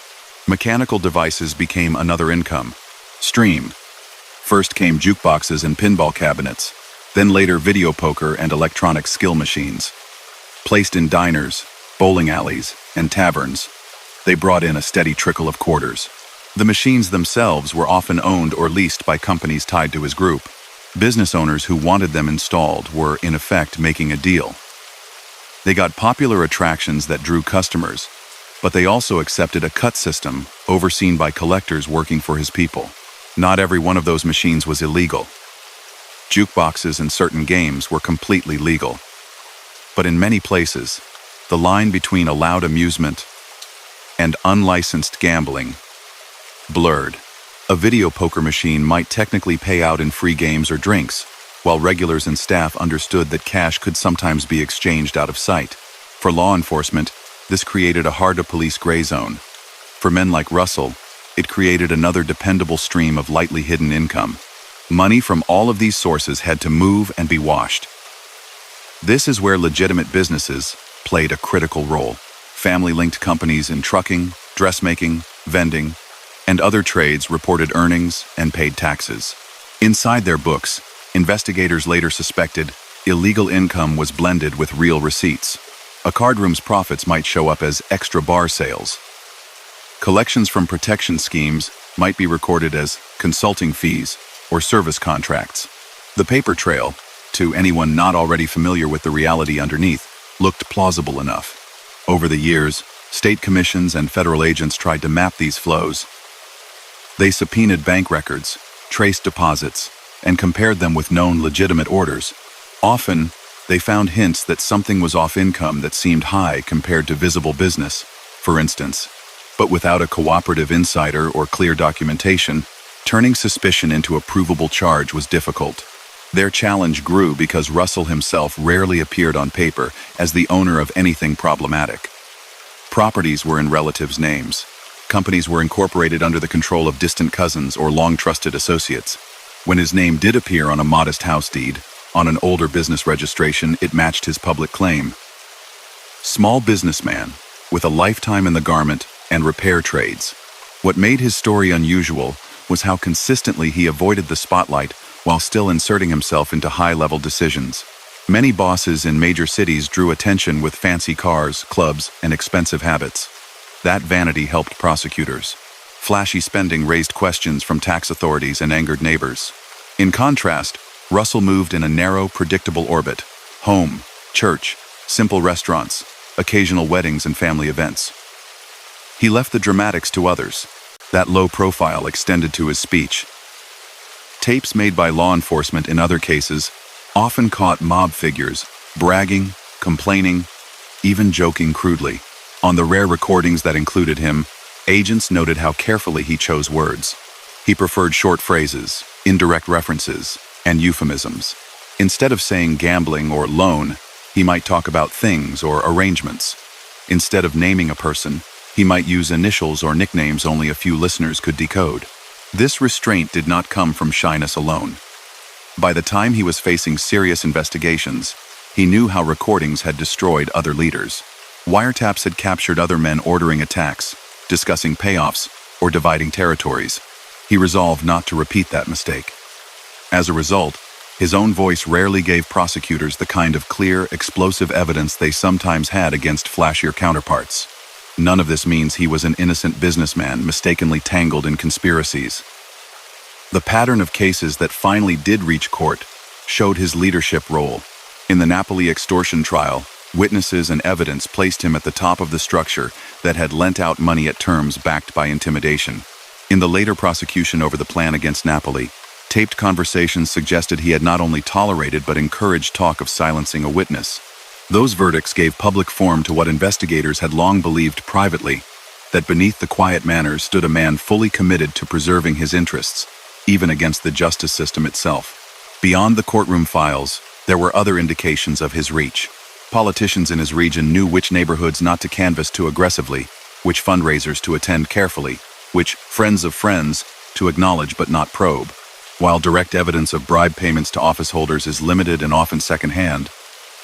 Mechanical devices became another income stream. First came jukeboxes and pinball cabinets, then later video poker and electronic skill machines. Placed in diners, bowling alleys, and taverns, they brought in a steady trickle of quarters. The machines themselves were often owned or leased by companies tied to his group. Business owners who wanted them installed were, in effect, making a deal. They got popular attractions that drew customers, but they also accepted a cut system overseen by collectors working for his people. Not every one of those machines was illegal. Jukeboxes and certain games were completely legal. But in many places, the line between allowed amusement and unlicensed gambling blurred. A video poker machine might technically pay out in free games or drinks, while regulars and staff understood that cash could sometimes be exchanged out of sight. For law enforcement, this created a hard-to-police gray zone. For men like Russell, it created another dependable stream of lightly hidden income. Money from all of these sources had to move and be washed. This is where legitimate businesses played a critical role. Family-linked companies in trucking, dressmaking, vending, and other trades reported earnings and paid taxes. Inside their books, investigators later suspected illegal income was blended with real receipts. A card room's profits might show up as extra bar sales. Collections from protection schemes might be recorded as consulting fees or service contracts. The paper trail, to anyone not already familiar with the reality underneath, looked plausible enough. Over the years, state commissions and federal agents tried to map these flows. They subpoenaed bank records, traced deposits, and compared them with known legitimate orders. Often, they found hints that something was off, income that seemed high compared to visible business, for instance. But without a cooperative insider or clear documentation, turning suspicion into a provable charge was difficult. Their challenge grew because Russell himself rarely appeared on paper as the owner of anything problematic. Properties were in relatives' names. Companies were incorporated under the control of distant cousins or long-trusted associates. When his name did appear on a modest house deed, on an older business registration, it matched his public claim. Small businessman, with a lifetime in the garment and repair trades. What made his story unusual was how consistently he avoided the spotlight while still inserting himself into high-level decisions. Many bosses in major cities drew attention with fancy cars, clubs, and expensive habits. That vanity helped prosecutors. Flashy spending raised questions from tax authorities and angered neighbors. In contrast, Russell moved in a narrow, predictable orbit: home, church, simple restaurants, occasional weddings and family events. He left the dramatics to others. That low profile extended to his speech. Tapes made by law enforcement in other cases often caught mob figures bragging, complaining, even joking crudely. On the rare recordings that included him, agents noted how carefully he chose words. He preferred short phrases, indirect references, and euphemisms. Instead of saying gambling or loan, he might talk about things or arrangements. Instead of naming a person, he might use initials or nicknames only a few listeners could decode. This restraint did not come from shyness alone. By the time he was facing serious investigations, he knew how recordings had destroyed other leaders. Wiretaps had captured other men ordering attacks, discussing payoffs, or dividing territories. He resolved not to repeat that mistake. As a result, his own voice rarely gave prosecutors the kind of clear, explosive evidence they sometimes had against flashier counterparts. None of this means he was an innocent businessman mistakenly tangled in conspiracies. The pattern of cases that finally did reach court showed his leadership role. In the Napoli extortion trial, witnesses and evidence placed him at the top of the structure that had lent out money at terms backed by intimidation. In the later prosecution over the plan against Napoli, taped conversations suggested he had not only tolerated but encouraged talk of silencing a witness. Those verdicts gave public form to what investigators had long believed privately, that beneath the quiet manners stood a man fully committed to preserving his interests, even against the justice system itself. Beyond the courtroom files, there were other indications of his reach. Politicians in his region knew which neighborhoods not to canvass too aggressively, which fundraisers to attend carefully, which friends of friends to acknowledge but not probe. While direct evidence of bribe payments to office holders is limited and often secondhand,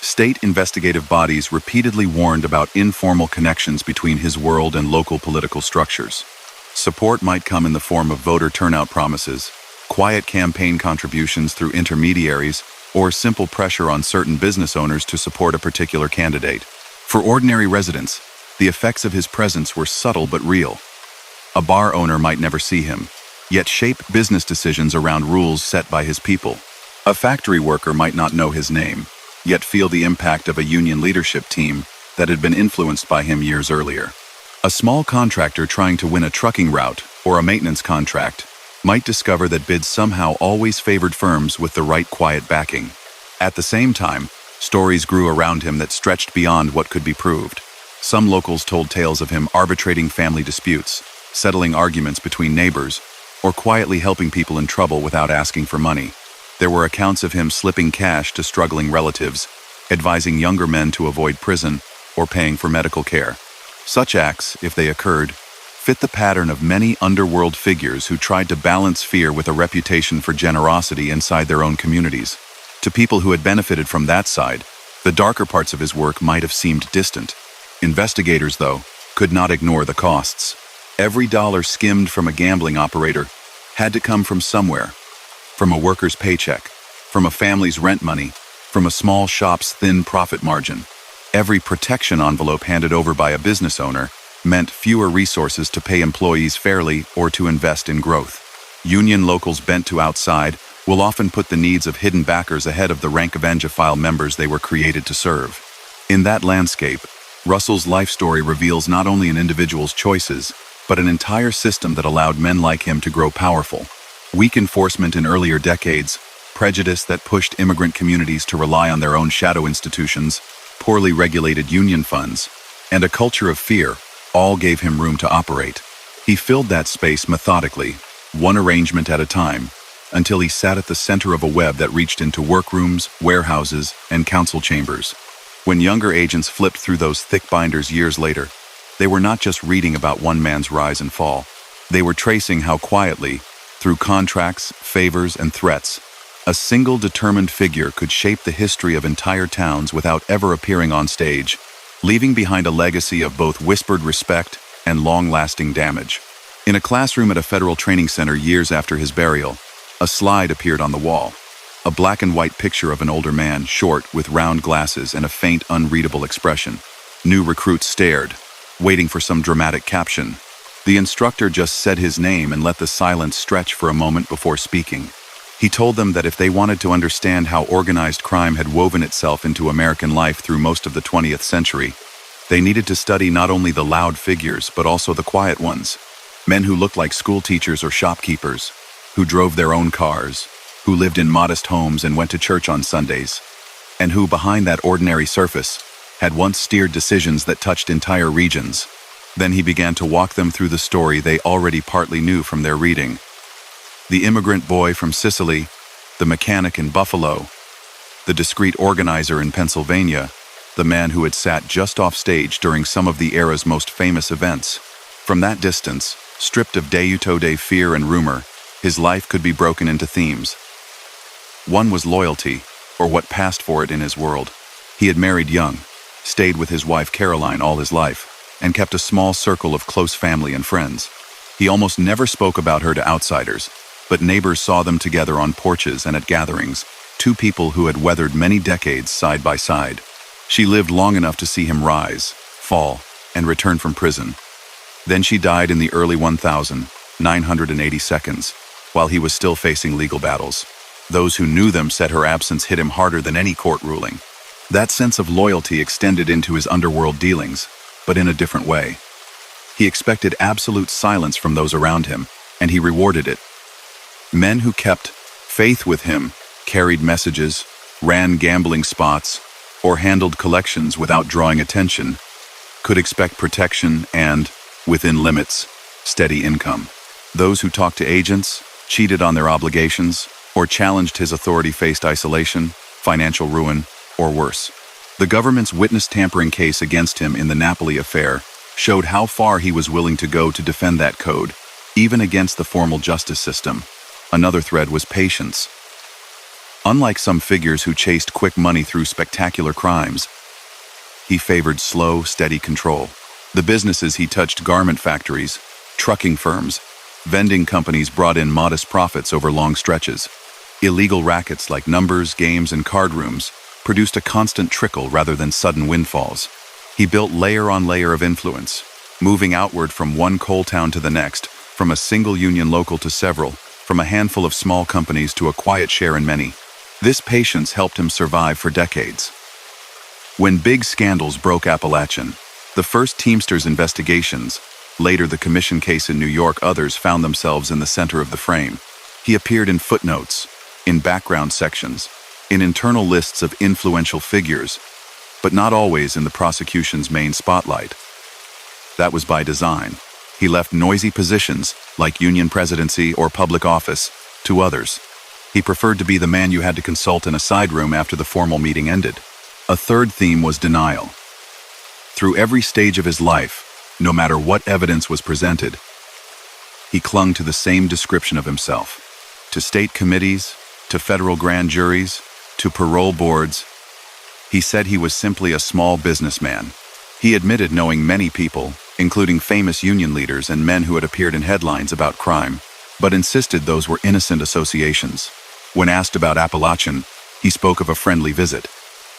state investigative bodies repeatedly warned about informal connections between his world and local political structures. Support might come in the form of voter turnout promises, quiet campaign contributions through intermediaries, or simple pressure on certain business owners to support a particular candidate. For ordinary residents, the effects of his presence were subtle but real. A bar owner might never see him, yet shape business decisions around rules set by his people. A factory worker might not know his name, yet feel the impact of a union leadership team that had been influenced by him years earlier. A small contractor trying to win a trucking route or a maintenance contract might discover that bids somehow always favored firms with the right quiet backing. At the same time, stories grew around him that stretched beyond what could be proved. Some locals told tales of him arbitrating family disputes, settling arguments between neighbors, or quietly helping people in trouble without asking for money. There were accounts of him slipping cash to struggling relatives, advising younger men to avoid prison, or paying for medical care. Such acts, if they occurred, fit the pattern of many underworld figures who tried to balance fear with a reputation for generosity inside their own communities. To people who had benefited from that side, the darker parts of his work might have seemed distant. Investigators, though, could not ignore the costs. Every dollar skimmed from a gambling operator had to come from somewhere. From a worker's paycheck, from a family's rent money, from a small shop's thin profit margin. Every protection envelope handed over by a business owner meant fewer resources to pay employees fairly or to invest in growth. Union locals bent to outside will often put the needs of hidden backers ahead of the rank-and-file members they were created to serve. In that landscape, Russell's life story reveals not only an individual's choices, but an entire system that allowed men like him to grow powerful. Weak enforcement in earlier decades, prejudice that pushed immigrant communities to rely on their own shadow institutions, poorly regulated union funds, and a culture of fear all gave him room to operate. He filled that space methodically, one arrangement at a time, until he sat at the center of a web that reached into workrooms, warehouses, and council chambers. When younger agents flipped through those thick binders years later, they were not just reading about one man's rise and fall. They were tracing how quietly, through contracts, favors, and threats, a single determined figure could shape the history of entire towns without ever appearing on stage, leaving behind a legacy of both whispered respect and long-lasting damage. In a classroom at a federal training center years after his burial, a slide appeared on the wall. A black and white picture of an older man, short, with round glasses and a faint, unreadable expression. New recruits stared, waiting for some dramatic caption. The instructor just said his name and let the silence stretch for a moment before speaking. He told them that if they wanted to understand how organized crime had woven itself into American life through most of the 20th century, they needed to study not only the loud figures, but also the quiet ones. Men who looked like school teachers or shopkeepers, who drove their own cars, who lived in modest homes and went to church on Sundays, and who, behind that ordinary surface, had once steered decisions that touched entire regions. Then he began to walk them through the story they already partly knew from their reading. The immigrant boy from Sicily, the mechanic in Buffalo, the discreet organizer in Pennsylvania, the man who had sat just off stage during some of the era's most famous events. From that distance, stripped of day-to-day fear and rumor, his life could be broken into themes. One was loyalty, or what passed for it in his world. He had married young, stayed with his wife Caroline all his life, and kept a small circle of close family and friends. He almost never spoke about her to outsiders, but neighbors saw them together on porches and at gatherings, two people who had weathered many decades side by side. She lived long enough to see him rise, fall, and return from prison. Then she died in the early 1980 seconds, while he was still facing legal battles. Those who knew them said her absence hit him harder than any court ruling. That sense of loyalty extended into his underworld dealings, but in a different way. He expected absolute silence from those around him, and he rewarded it. Men who kept faith with him, carried messages, ran gambling spots, or handled collections without drawing attention, could expect protection and, within limits, steady income. Those who talked to agents, cheated on their obligations, or challenged his authority faced isolation, financial ruin, or worse. The government's witness tampering case against him in the Napoli affair showed how far he was willing to go to defend that code, even against the formal justice system. Another thread was patience. Unlike some figures who chased quick money through spectacular crimes, he favored slow, steady control. The businesses he touched, garment factories, trucking firms, vending companies, brought in modest profits over long stretches. Illegal rackets like numbers, games, and card rooms produced a constant trickle rather than sudden windfalls. He built layer on layer of influence, moving outward from one coal town to the next, from a single union local to several, from a handful of small companies to a quiet share in many. This patience helped him survive for decades. When big scandals broke Appalachian, the first Teamsters investigations, later the commission case in New York, others found themselves in the center of the frame. He appeared in footnotes, in background sections, in internal lists of influential figures, but not always in the prosecution's main spotlight. That was by design. He left noisy positions, like union presidency or public office, to others. He preferred to be the man you had to consult in a side room after the formal meeting ended. A third theme was denial. Through every stage of his life, no matter what evidence was presented, he clung to the same description of himself. To state committees, to federal grand juries, to parole boards, he said he was simply a small businessman. He admitted knowing many people, including famous union leaders and men who had appeared in headlines about crime, but insisted those were innocent associations. When asked about Appalachian, he spoke of a friendly visit.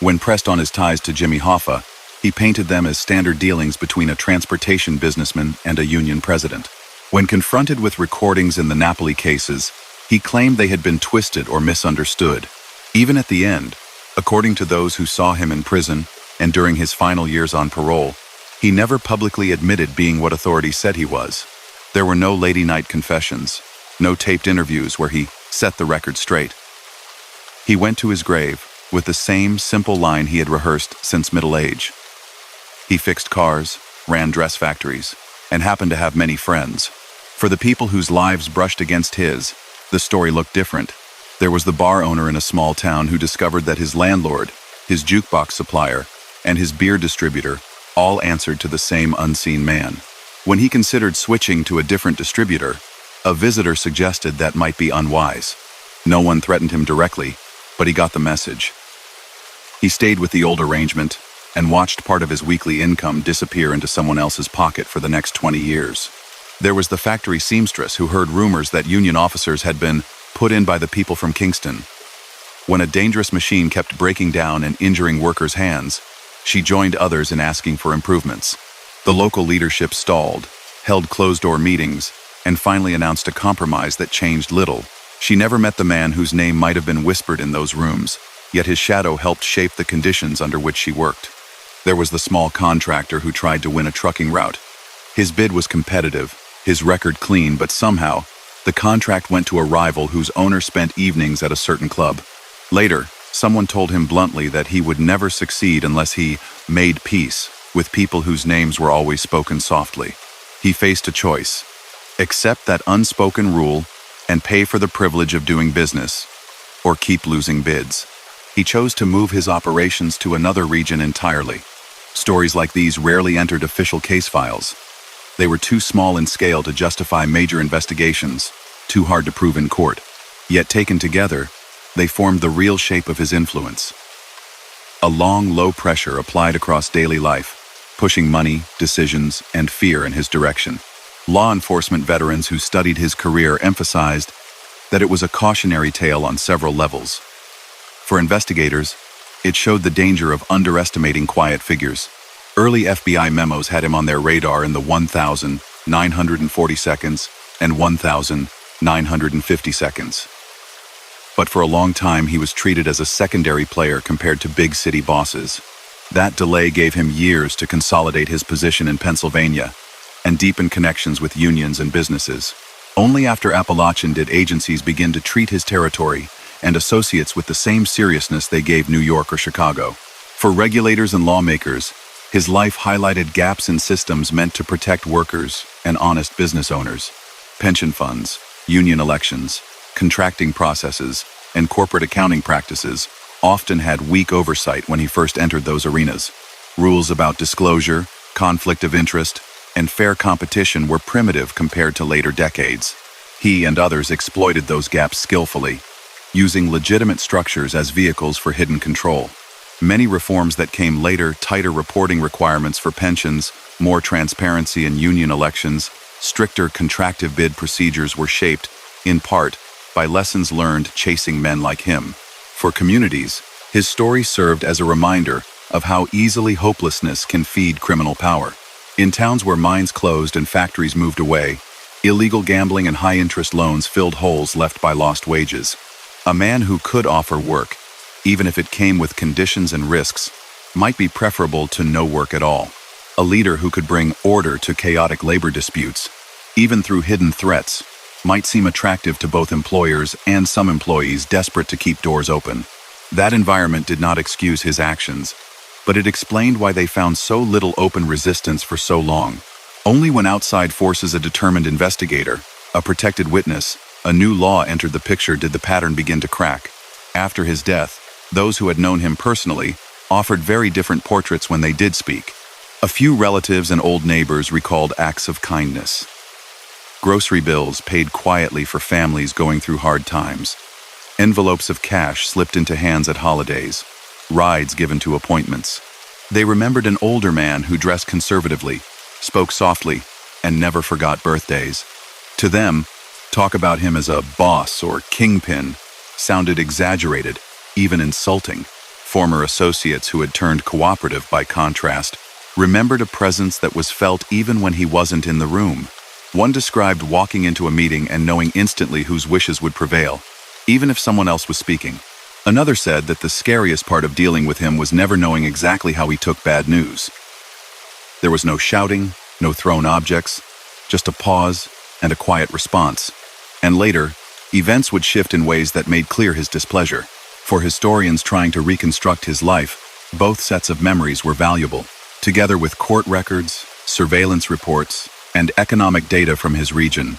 When pressed on his ties to Jimmy Hoffa, he painted them as standard dealings between a transportation businessman and a union president. When confronted with recordings in the Napoli cases, he claimed they had been twisted or misunderstood. Even at the end, according to those who saw him in prison and during his final years on parole, he never publicly admitted being what authorities said he was. There were no lady-night confessions, no taped interviews where he set the record straight. He went to his grave with the same simple line he had rehearsed since middle age. He fixed cars, ran dress factories, and happened to have many friends. For the people whose lives brushed against his, the story looked different. There was the bar owner in a small town who discovered that his landlord, his jukebox supplier, and his beer distributor all answered to the same unseen man. When he considered switching to a different distributor, a visitor suggested that might be unwise. No one threatened him directly, but he got the message. He stayed with the old arrangement and watched part of his weekly income disappear into someone else's pocket for the next 20 years. There was the factory seamstress who heard rumors that union officers had been put in by the people from Kingston. When a dangerous machine kept breaking down and injuring workers' hands, she joined others in asking for improvements. The local leadership stalled, held closed-door meetings, and finally announced a compromise that changed little. She never met the man whose name might have been whispered in those rooms, yet his shadow helped shape the conditions under which she worked. There was the small contractor who tried to win a trucking route. His bid was competitive, his record clean, but somehow, the contract went to a rival whose owner spent evenings at a certain club. Later, someone told him bluntly that he would never succeed unless he made peace with people whose names were always spoken softly. He faced a choice: accept that unspoken rule and pay for the privilege of doing business, or keep losing bids. He chose to move his operations to another region entirely. Stories like these rarely entered official case files. They were too small in scale to justify major investigations, too hard to prove in court. Yet taken together, they formed the real shape of his influence. A long, low pressure applied across daily life, pushing money, decisions, and fear in his direction. Law enforcement veterans who studied his career emphasized that it was a cautionary tale on several levels. For investigators, it showed the danger of underestimating quiet figures. Early FBI memos had him on their radar in the 1,940 seconds and 1,950 seconds. But for a long time, he was treated as a secondary player compared to big city bosses. That delay gave him years to consolidate his position in Pennsylvania and deepen connections with unions and businesses. Only after Appalachian did agencies begin to treat his territory and associates with the same seriousness they gave New York or Chicago. For regulators and lawmakers, his life highlighted gaps in systems meant to protect workers and honest business owners. Pension funds, union elections, contracting processes, and corporate accounting practices often had weak oversight when he first entered those arenas. Rules about disclosure, conflict of interest, and fair competition were primitive compared to later decades. He and others exploited those gaps skillfully, using legitimate structures as vehicles for hidden control. Many reforms that came later, tighter reporting requirements for pensions, more transparency in union elections, stricter contractive bid procedures were shaped, in part, by lessons learned chasing men like him. For communities, his story served as a reminder of how easily hopelessness can feed criminal power. In towns where mines closed and factories moved away, illegal gambling and high-interest loans filled holes left by lost wages. A man who could offer work, even if it came with conditions and risks, might be preferable to no work at all. A leader who could bring order to chaotic labor disputes, even through hidden threats, might seem attractive to both employers and some employees desperate to keep doors open. That environment did not excuse his actions, but it explained why they found so little open resistance for so long. Only when outside forces, a determined investigator, a protected witness, a new law entered the picture did the pattern begin to crack. After his death, those who had known him personally offered very different portraits when they did speak. A few relatives and old neighbors recalled acts of kindness. Grocery bills paid quietly for families going through hard times. Envelopes of cash slipped into hands at holidays. Rides given to appointments. They remembered an older man who dressed conservatively, spoke softly, and never forgot birthdays. To them, talk about him as a boss or kingpin sounded exaggerated, even insulting. Former associates who had turned cooperative, by contrast, remembered a presence that was felt even when he wasn't in the room. One described walking into a meeting and knowing instantly whose wishes would prevail, even if someone else was speaking. Another said that the scariest part of dealing with him was never knowing exactly how he took bad news. There was no shouting, no thrown objects, just a pause and a quiet response. And later, events would shift in ways that made clear his displeasure. For historians trying to reconstruct his life, both sets of memories were valuable. Together with court records, surveillance reports, and economic data from his region,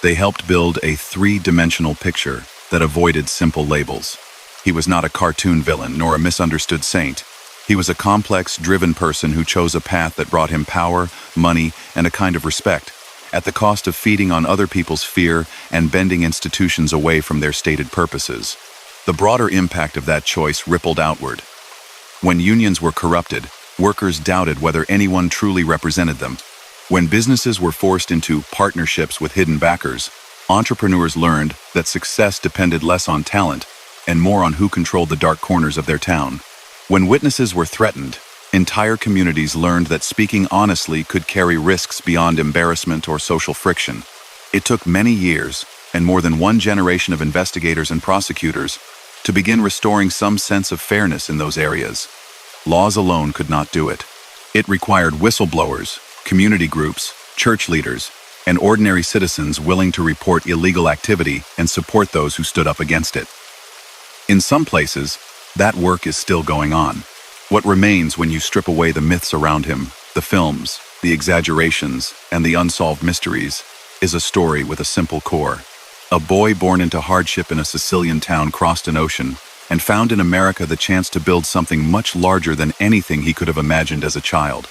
they helped build a three-dimensional picture that avoided simple labels. He was not a cartoon villain nor a misunderstood saint. He was a complex, driven person who chose a path that brought him power, money, and a kind of respect, at the cost of feeding on other people's fear and bending institutions away from their stated purposes. The broader impact of that choice rippled outward. When unions were corrupted, workers doubted whether anyone truly represented them. When businesses were forced into partnerships with hidden backers, entrepreneurs learned that success depended less on talent and more on who controlled the dark corners of their town. When witnesses were threatened, entire communities learned that speaking honestly could carry risks beyond embarrassment or social friction. It took many years and more than one generation of investigators and prosecutors to begin restoring some sense of fairness in those areas. Laws alone could not do it. It required whistleblowers, community groups, church leaders, and ordinary citizens willing to report illegal activity and support those who stood up against it. In some places, that work is still going on. What remains when you strip away the myths around him, the films, the exaggerations, and the unsolved mysteries, is a story with a simple core. A boy born into hardship in a Sicilian town crossed an ocean and found in America the chance to build something much larger than anything he could have imagined as a child.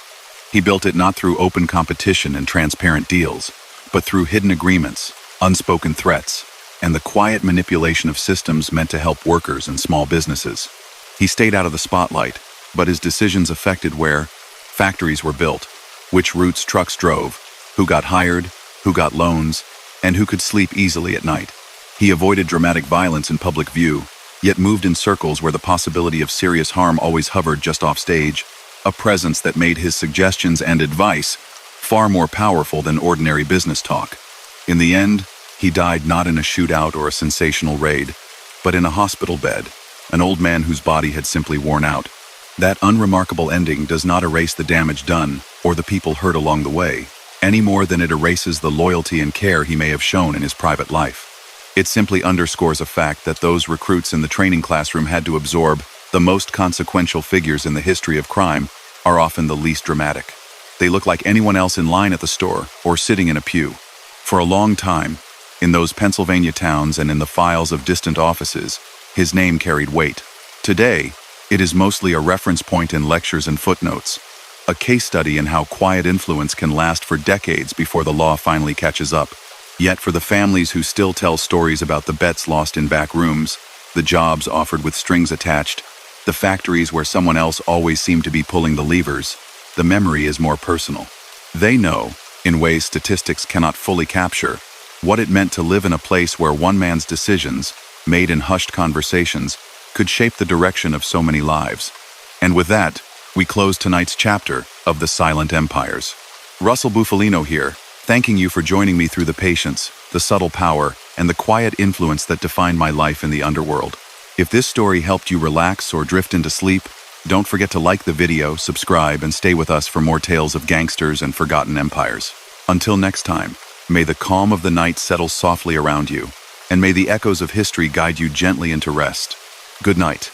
He built it not through open competition and transparent deals, but through hidden agreements, unspoken threats, and the quiet manipulation of systems meant to help workers and small businesses. He stayed out of the spotlight, but his decisions affected where factories were built, which routes trucks drove, who got hired, who got loans, and who could sleep easily at night. He avoided dramatic violence in public view, yet moved in circles where the possibility of serious harm always hovered just off stage, a presence that made his suggestions and advice far more powerful than ordinary business talk. In the end, he died not in a shootout or a sensational raid, but in a hospital bed, an old man whose body had simply worn out. That unremarkable ending does not erase the damage done or the people hurt along the way. any more than it erases the loyalty and care he may have shown in his private life. It simply underscores a fact that those recruits in the training classroom had to absorb the most consequential figures in the history of crime are often the least dramatic. They look like anyone else in line at the store or sitting in a pew. For a long time, in those Pennsylvania towns and in the files of distant offices, his name carried weight. Today, it is mostly a reference point in lectures and footnotes, a case study in how quiet influence can last for decades before the law finally catches up. Yet for the families who still tell stories about the bets lost in back rooms, the jobs offered with strings attached, the factories where someone else always seemed to be pulling the levers, the memory is more personal. They know, in ways statistics cannot fully capture, what it meant to live in a place where one man's decisions, made in hushed conversations, could shape the direction of so many lives. And with that, we close tonight's chapter of The Silent Empires. Russell Bufalino here, thanking you for joining me through the patience, the subtle power, and the quiet influence that defined my life in the underworld. If this story helped you relax or drift into sleep, don't forget to like the video, subscribe, and stay with us for more tales of gangsters and forgotten empires. Until next time, may the calm of the night settle softly around you, and may the echoes of history guide you gently into rest. Good night.